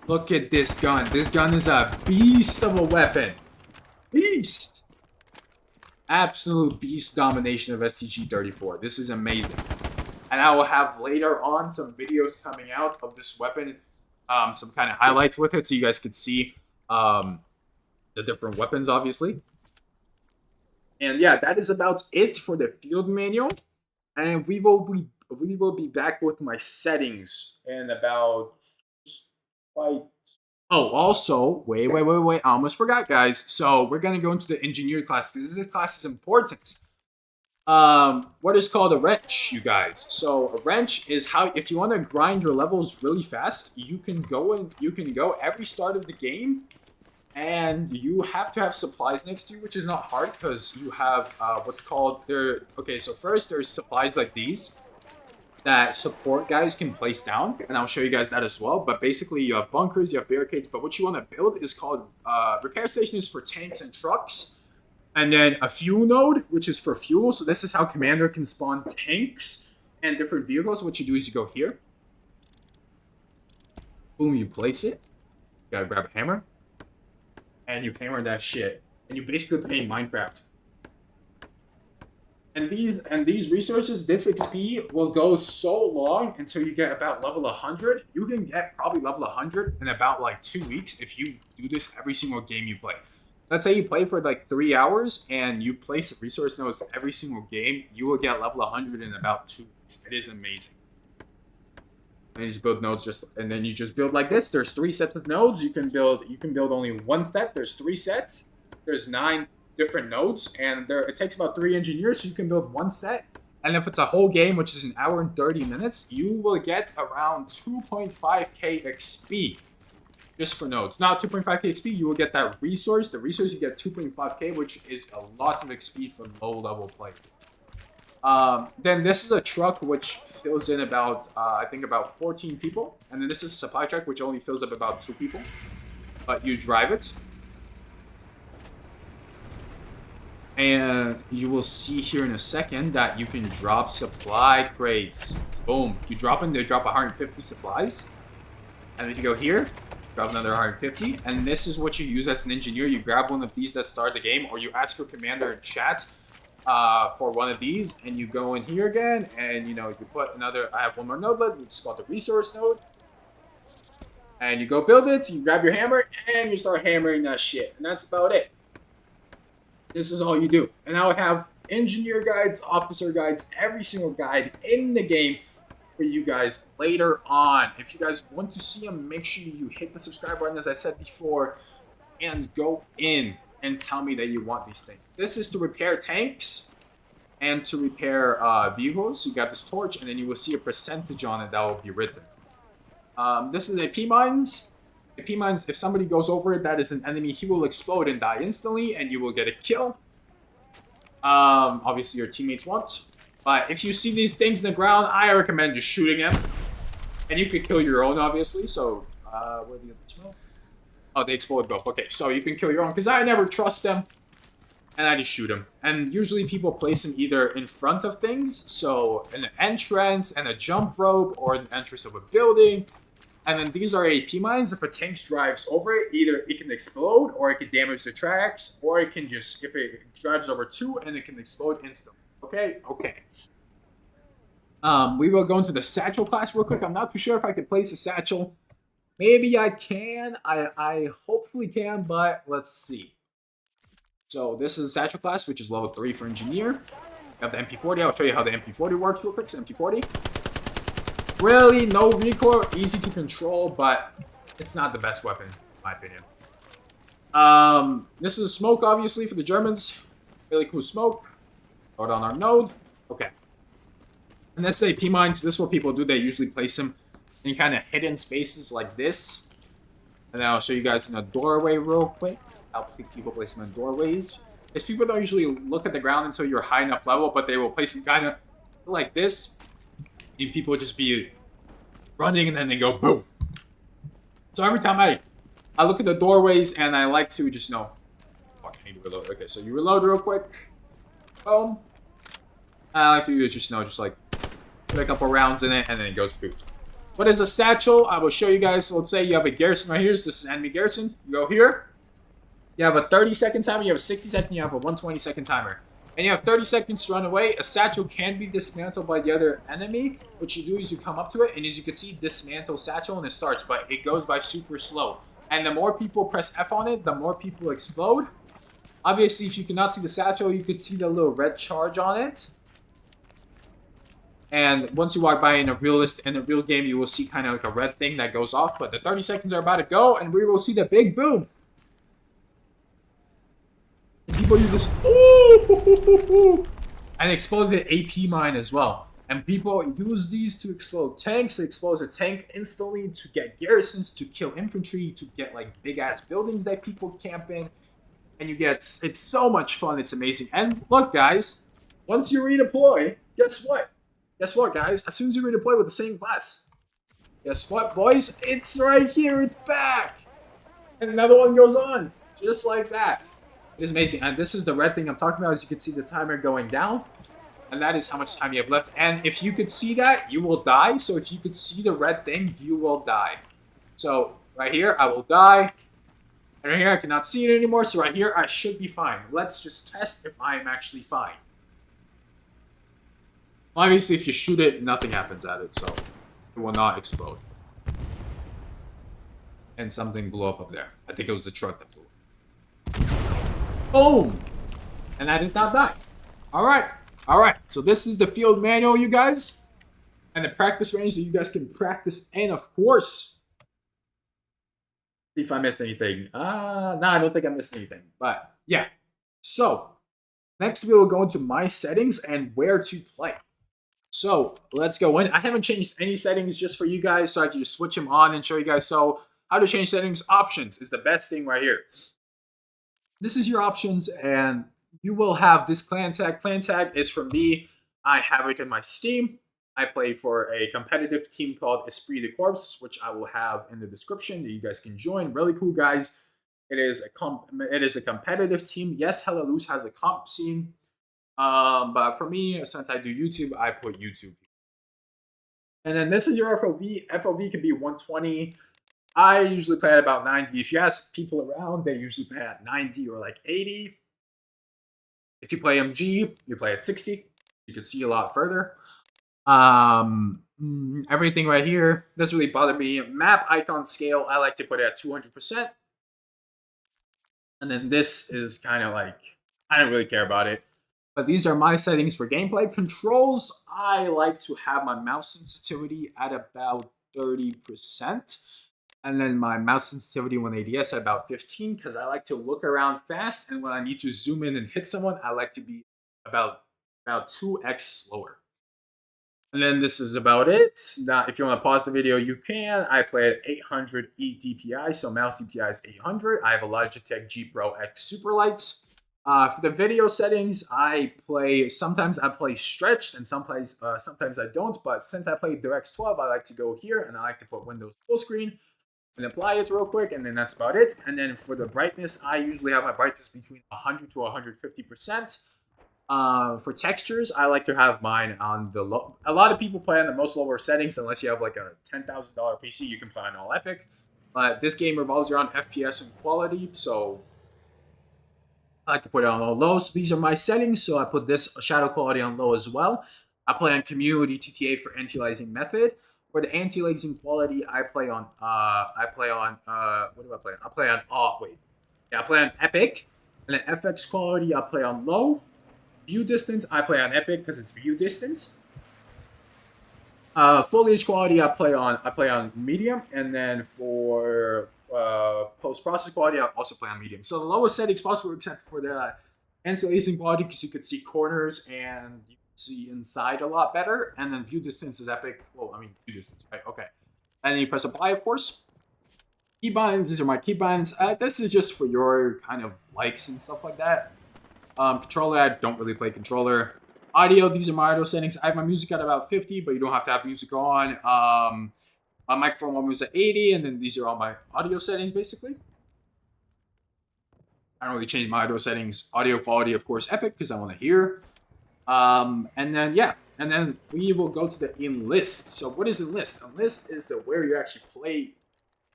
Look at this gun. This gun is a beast of a weapon. Beast. Absolute beast domination of STG-34. This is amazing. And I will have later on some videos coming out of this weapon. Some kind of highlights with it so you guys could see the different weapons, obviously. And yeah, that is about it for the field manual. And we will be back with my settings in about... Oh, also, wait. I almost forgot, guys. So we're going to go into the engineer class. This class is important. What is called a wrench, you guys. So a wrench is how, if you want to grind your levels really fast, you can go every start of the game, and you have to have supplies next to you, which is not hard because you have what's called okay, so first there's supplies like these that support guys can place down, and I'll show you guys that as well. But basically you have bunkers, you have barricades, but what you want to build is called repair stations for tanks and trucks. And then a fuel node, which is for fuel. So this is how Commander can spawn tanks and different vehicles. What you do is you go here. Boom, you place it. You gotta grab a hammer. And you hammer that shit. And you basically play Minecraft. And these resources, this XP will go so long until you get about level 100. You can get probably level 100 in about like 2 weeks if you do this every single game you play. Let's say you play for like 3 hours and you place resource nodes every single game, you will get level 100 in about 2 weeks. It is amazing. And you just build nodes and then you just build like this. There's 3 sets of nodes. You can build only 1 set. There's 3 sets. There's 9 different nodes, and it takes about 3 engineers, so you can build 1 set. And if it's a whole game, which is 1 hour and 30 minutes, you will get around 2.5k XP. Just for nodes. Not 2.5k XP, you will get that resource. The resource you get 2.5k, which is a lot of XP for low-level play. Then this is a truck which fills in about, I think about 14 people. And then this is a supply truck which only fills up about 2 people. But you drive it. And you will see here in a second that you can drop supply crates. Boom. You drop them, they drop 150 supplies. And then you go here, drop another 150. And this is what you use as an engineer. You grab one of these that start the game, or you ask your commander in chat for one of these, and you go in here again, and you know, you put another, I have one more node left, which is called the resource node. And you go build it, you grab your hammer, and you start hammering that shit. And that's about it. This is all you do. And I will have engineer guides, officer guides, every single guide in the game for you guys later on. If you guys want to see them, make sure you hit the subscribe button, as I said before, and go in and tell me that you want these things. This is to repair tanks and to repair vehicles. You got this torch, and then you will see a percentage on it that will be written. This is AP mines. AP mines, if somebody goes over it, that is an enemy. He will explode and die instantly, and you will get a kill. Obviously, your teammates won't. But if you see these things in the ground, I recommend just shooting them. And you could kill your own, obviously. So, where the other smoke? Oh, they explode both. Okay, so you can kill your own, because I never trust them. And I just shoot them. And usually people place them either in front of things, so in an entrance and a jump rope, or in the entrance of a building. And then these are AP mines. If a tank drives over it, either it can explode, or it can damage the tracks, or it can just, if it drives over 2, and it can explode instantly. Okay? Okay. We will go into the satchel class real quick. I'm not too sure if I can place a satchel. Maybe I can. I hopefully can, but let's see. So this is a satchel class, which is level 3 for engineer. You have the MP40. I'll show you how the MP40 works real quick. So MP40. Really, no recoil, easy to control, but it's not the best weapon, in my opinion. This is a smoke, obviously, for the Germans. Really cool smoke. Throw it on our node. Okay. And let's say AP mines, this is what people do. They usually place them in kind of hidden spaces like this. And then I'll show you guys in a doorway real quick. I'll people place them in doorways. Because people don't usually look at the ground until you're high enough level, but they will place them kind of like this. And people just be running, and then they go boom. So every time I look at the doorways, and I like to just know. Fuck, I need to reload. Okay, so you reload real quick. Boom. And I like to use just like put a couple rounds in it, and then it goes boom. What is a satchel? I will show you guys. So let's say you have a garrison right here. So this is enemy garrison. You go here. You have a 30-second timer. You have a 60-second. You have a 120-second timer. And you have 30 seconds to run away. A satchel can be dismantled by the other enemy. What you do is you come up to it, and as you can see, dismantle satchel, and it starts. But it goes by super slow. And the more people press F on it, the more people explode. Obviously, if you cannot see the satchel, you could see the little red charge on it. And once you walk by in a real game, you will see kind of like a red thing that goes off. But the 30 seconds are about to go, and we will see the big boom. And people use this, ooh, and explode the AP mine as well. And people use these to explode tanks. It explodes a tank instantly to get garrisons, to kill infantry, to get like big ass buildings that people camp in. And you get, it's so much fun. It's amazing. And look, guys, once you redeploy, guess what? Guess what, guys? As soon as you redeploy with the same class, guess what, boys? It's right here. It's back. And another one goes on, just like that. It is amazing. And this is the red thing I'm talking about. As you can see the timer going down. And that is how much time you have left. And if you could see that, you will die. So if you could see the red thing, you will die. So right here, I will die. And right here, I cannot see it anymore. So right here, I should be fine. Let's just test if I am actually fine. Obviously, if you shoot it, nothing happens at it. So it will not explode. And something blew up there. I think it was the truck that blew up. Boom! And I did not die. Alright. Alright. So this is the field manual, you guys. And the practice range that you guys can practice in, of course. See if I missed anything. No, I don't think I missed anything. But, yeah. So, next we will go into my settings and where to play. So, let's go in. I haven't changed any settings just for you guys, so I can just switch them on and show you guys. So, how to change settings. Options is the best thing right here. This is your options, and you will have this clan tag. Clan tag is for me. I have it in my Steam. I play for a competitive team called Esprit de Corps, which I will have in the description that you guys can join. Really cool guys. It is a competitive team. Yes, Hella Loose has a comp scene. But for me, since I do YouTube, I put YouTube. And then this is your FOV. FOV can be 120. I usually play at about 90. If you ask people around, they usually play at 90 or like 80. If you play MG, you play at 60. You can see a lot further. Everything right here doesn't really bother me. Map icon scale, I like to put it at 200%. And then this is kind of like, I don't really care about it. But these are my settings for gameplay. Controls, I like to have my mouse sensitivity at about 30%. And then my mouse sensitivity when ADS at about 15, because I like to look around fast. And when I need to zoom in and hit someone, I like to be about 2x slower. And then this is about it. Now, if you want to pause the video, you can. I play at 800 DPI, so mouse DPI is 800. I have a Logitech G Pro X Superlight. For the video settings, sometimes I play stretched and sometimes I don't. But since I play DirectX 12, I like to go here and I like to put Windows full screen and apply it real quick, and then that's about it. And then for the brightness, I usually have my brightness between 100 to 150%. For textures, I like to have mine on the low. A lot of people play on the most lower settings unless you have like a $10,000 PC. You can play on all epic, but this game revolves around FPS and quality, so I like to put it on all low. So these are my settings. So I put this shadow quality on low as well. I play on community TTA for anti-aliasing method. For the anti-aliasing quality, I play on what do I play on? I play on epic. And then FX quality, I play on low. View distance, I play on epic because it's view distance. Foliage quality, I play on medium, and then for post-process quality, I also play on medium. So the lowest settings possible, except for the anti-aliasing quality, because you could see corners and you can see inside a lot better. And then view distance is epic. Well, I mean view distance, right? Okay. And then you press apply, of course. Keybinds, these are my keybinds. This is just for your kind of likes and stuff like that. Controller, I don't really play controller. Audio, these are my audio settings. I have my music at about 50, but you don't have to have music on. My microphone volume is at 80, and then these are all my audio settings, basically. I don't really change my audio settings. Audio quality, of course, epic, because I want to hear. And then we will go to the enlist. So what is enlist? Enlist is where you actually play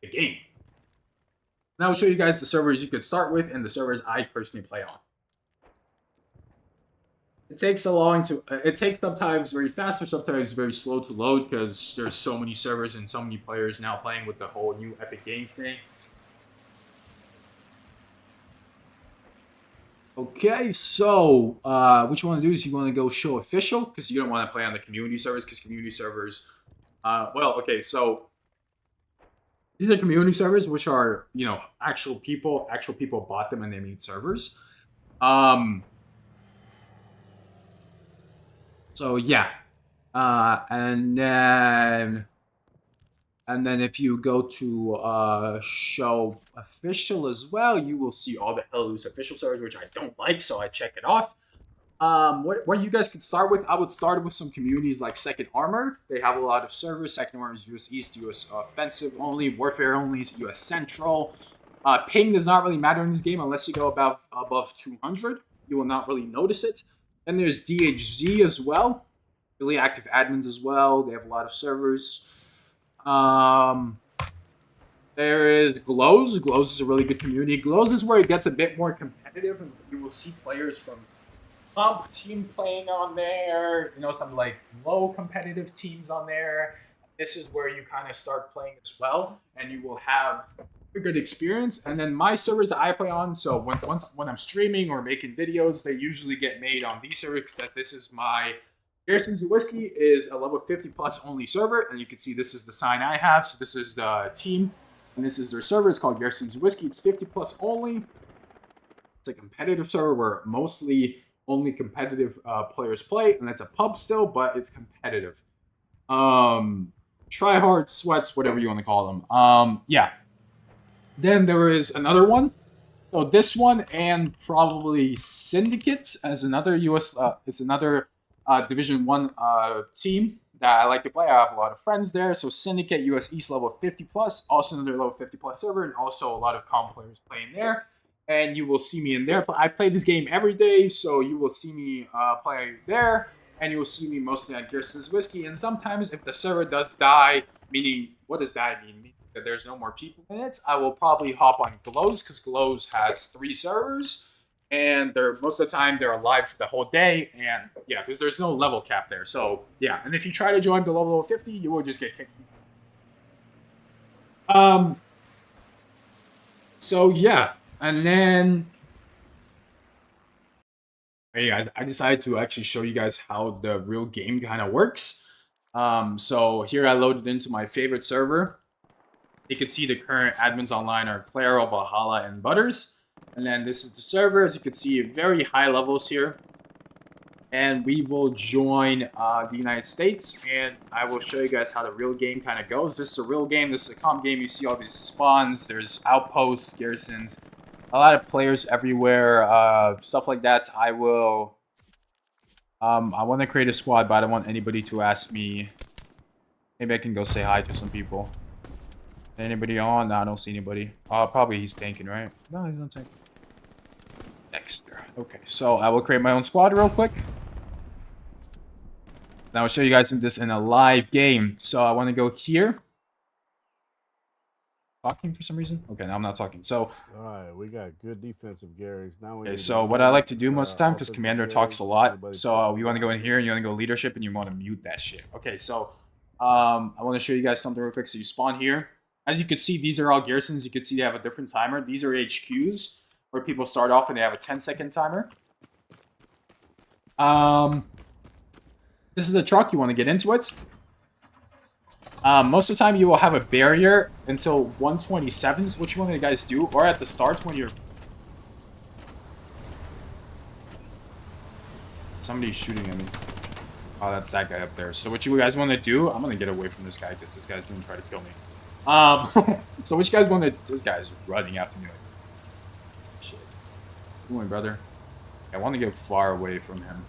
the game. Now I'll show you guys the servers you could start with and the servers I personally play on. It takes sometimes very fast or sometimes very slow to load because there's so many servers and so many players now playing with the whole new Epic Games thing. Okay, so what you want to do is you want to go show official because you don't want to play on the community servers because community servers, so these are community servers which are, actual people bought them and they made servers. So yeah, and then if you go to show official as well, you will see all the Hella Loose official servers, which I don't like, so I check it off. What you guys could start with, I would start with some communities like Second Armored. They have a lot of servers. Second Armored is US East, US Offensive only, Warfare only, US Central. Ping does not really matter in this game unless you go above 200. You will not really notice it. Then there's DHZ as well. Really active admins as well. They have a lot of servers. There is Glows. Glows is a really good community. Glows is where it gets a bit more competitive, and you will see players from comp team playing on there. Some like low competitive teams on there. This is where you kind of start playing as well, and you will have a good experience. And then my servers that I play on, so when I'm streaming or making videos, they usually get made on these servers. That this is my Garrison's Whiskey is a level 50 plus only server, and you can see this is the sign I have. So this is the team, and this is their server. It's called Garrison's Whiskey. It's 50 plus only. It's a competitive server where mostly only competitive players play, and it's a pub still, but it's competitive. Try hard, sweats, whatever you want to call them. Yeah. Then there is another one. So this one and probably Syndicate as another US. It's another Division 1 team that I like to play. I have a lot of friends there. So Syndicate US East level 50 plus, also another level 50 plus server, and also a lot of common players playing there. And you will see me in there. I play this game every day, so you will see me play there, and you will see me mostly on Garrison's Whiskey. And sometimes if the server does die, meaning, what does that mean? Meaning that there's no more people in it, I will probably hop on Glows, because Glows has 3 servers. And they're most of the time they're alive for the whole day, and yeah, because there's no level cap there. So yeah, and if you try to join below level 50, you will just get kicked. So yeah, and then hey guys, I decided to actually show you guys how the real game kind of works. So here I loaded into my favorite server. You can see the current admins online are Claro, Valhalla, and Butters. And then this is the server. As you can see, very high levels here. And we will join the United States. And I will show you guys how the real game kind of goes. This is a real game. This is a comp game. You see all these spawns. There's outposts, garrisons. A lot of players everywhere. Stuff like that. I will... I want to create a squad, but I don't want anybody to ask me. Maybe I can go say hi to some people. Anybody on? No, I don't see anybody. Probably he's tanking, right? No, he's not tanking. Dexter. Okay, so I will create my own squad real quick. Now I'll show you guys this in a live game. So I want to go here. Talking for some reason? Okay, now I'm not talking. So, alright, we got good defensive Garys. Now okay, so what I like to do most of the time, because Commander talks a lot, so you want to go in here and you want to go leadership and you want to mute that shit. Okay, so I want to show you guys something real quick. So you spawn here. As you can see, these are all garrisons. You can see they have a different timer. These are HQs, where people start off and they have a 10-second timer. This is a truck. You want to get into it. Most of the time, you will have a barrier until 127. Which one do you guys do? Or at the start when you're... Somebody's shooting at me. Oh, that's that guy up there. So what you guys want to do... I'm going to get away from this guy because this guy's going to try to kill me. So what you guys want to... This guy's running after me. Shit. Come on, brother. I want to get far away from him.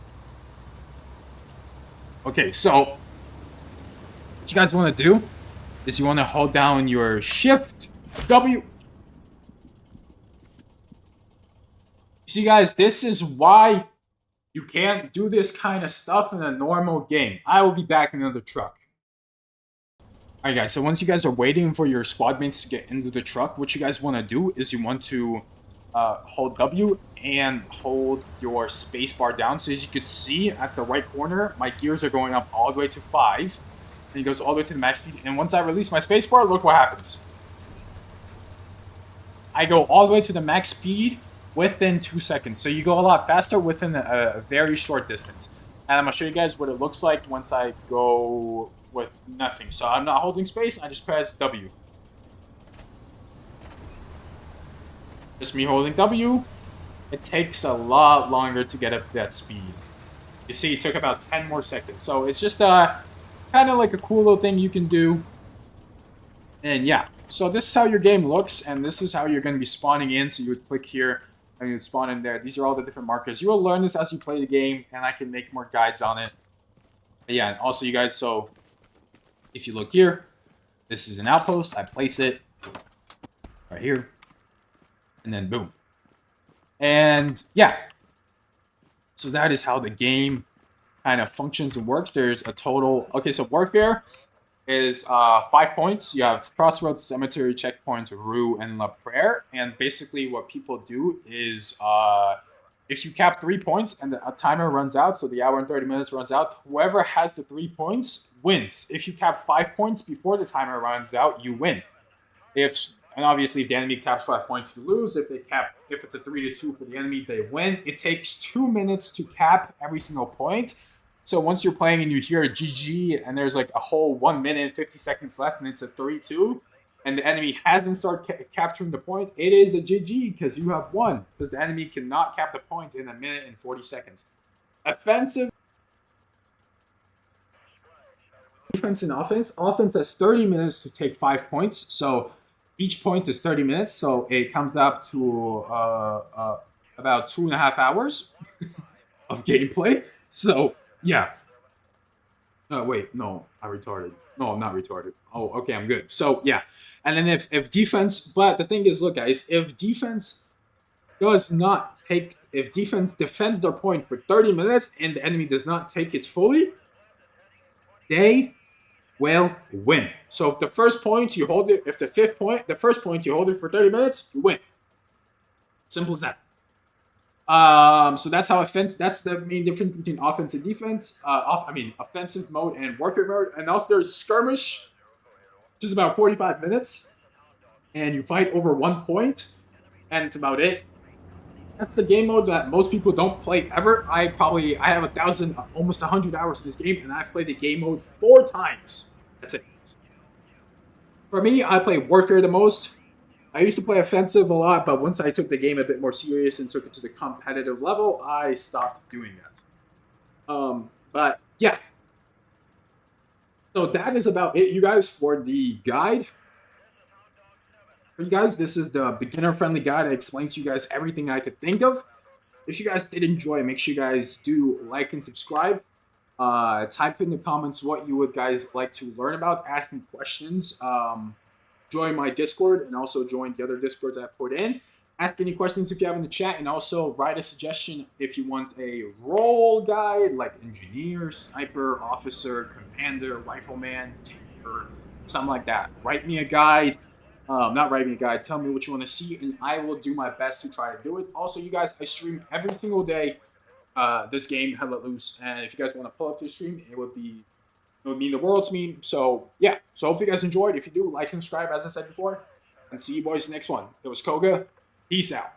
Okay, so... What you guys want to do is you want to hold down your Shift W. See, guys, this is why you can't do this kind of stuff in a normal game. I will be back in another truck. Alright guys, so once you guys are waiting for your squad mates to get into the truck, what you guys want to do is you want to hold W and hold your space bar down. So as you can see at the right corner, my gears are going up all the way to 5. And it goes all the way to the max speed. And once I release my space bar, look what happens. I go all the way to the max speed within 2 seconds. So you go a lot faster within a very short distance. And I'm going to show you guys what it looks like once I go... with nothing. So I'm not holding space, I just press W. Just me holding W. It takes a lot longer to get up to that speed. You see, it took about 10 more seconds. So it's just kind of like a cool little thing you can do. And yeah, so this is how your game looks, and this is how you're going to be spawning in. So you would click here, and you'd spawn in there. These are all the different markers. You will learn this as you play the game, and I can make more guides on it. But yeah, and also you guys, so... If you look here, this is an outpost. I place it right here. And then boom. And yeah. So that is how the game kind of functions and works. There's a total... Okay, so Warfare is 5 points. You have Crossroads, Cemetery, Checkpoints, Rue, and La Praire. And basically what people do is... if you cap 3 points and a timer runs out, so the hour and 30 minutes runs out, whoever has the 3 points wins. If you cap 5 points before the timer runs out, you win. And obviously, if the enemy caps 5 points, you lose. If it's a 3-2 for the enemy, they win. It takes 2 minutes to cap every single point. So once you're playing and you hear a GG and there's like a whole 1 minute and 50 seconds left and it's a 3-2, and the enemy hasn't started capturing the point, it is a GG because you have won. Because the enemy cannot cap the point in 1 minute and 40 seconds. Offensive. Defense and offense. Offense has 30 minutes to take 5 points. So each point is 30 minutes. So it comes up to about 2.5 hours of gameplay. So Yeah. Wait, no, I retarded. No, I'm not retarded. Oh, okay, I'm good. So yeah, and then if defense, but the thing is, look, guys, if defense if defense defends their point for 30 minutes and the enemy does not take it fully, they will win. So if the first point you hold it, if the first point you hold it for 30 minutes, you win. Simple as that. So that's how offense. That's the main difference between offense and defense. Offensive mode and warfare mode. And also there's skirmish, which is about 45 minutes, and you fight over 1 point, and it's about it. That's the game mode that most people don't play ever. I have 1,000, almost 100 hours in this game, and I've played the game mode 4 times. That's it. For me, I play warfare the most. I used to play offensive a lot, but once I took the game a bit more serious and took it to the competitive level, I stopped doing that. But yeah. So that is about it, you guys, for the guide. For you guys, this is the beginner-friendly guide. It explains to you guys everything I could think of. If you guys did enjoy, make sure you guys do like and subscribe. Type in the comments what you would guys like to learn about. Ask me questions. Join my Discord and also join the other Discords I put in. Ask any questions if you have in the chat, and also write a suggestion if you want a role guide like engineer, sniper, officer, commander, rifleman, tanker, something like that. Write me a guide. Not write me a guide. Tell me what you want to see, and I will do my best to try to do it. Also, you guys, I stream every single day. This game, Hell Let Loose, and if you guys want to pull up to the stream, it would mean the world to me. So yeah. So hope you guys enjoyed. If you do, like and subscribe, as I said before, and see you boys next one. It was Koga. Peace out.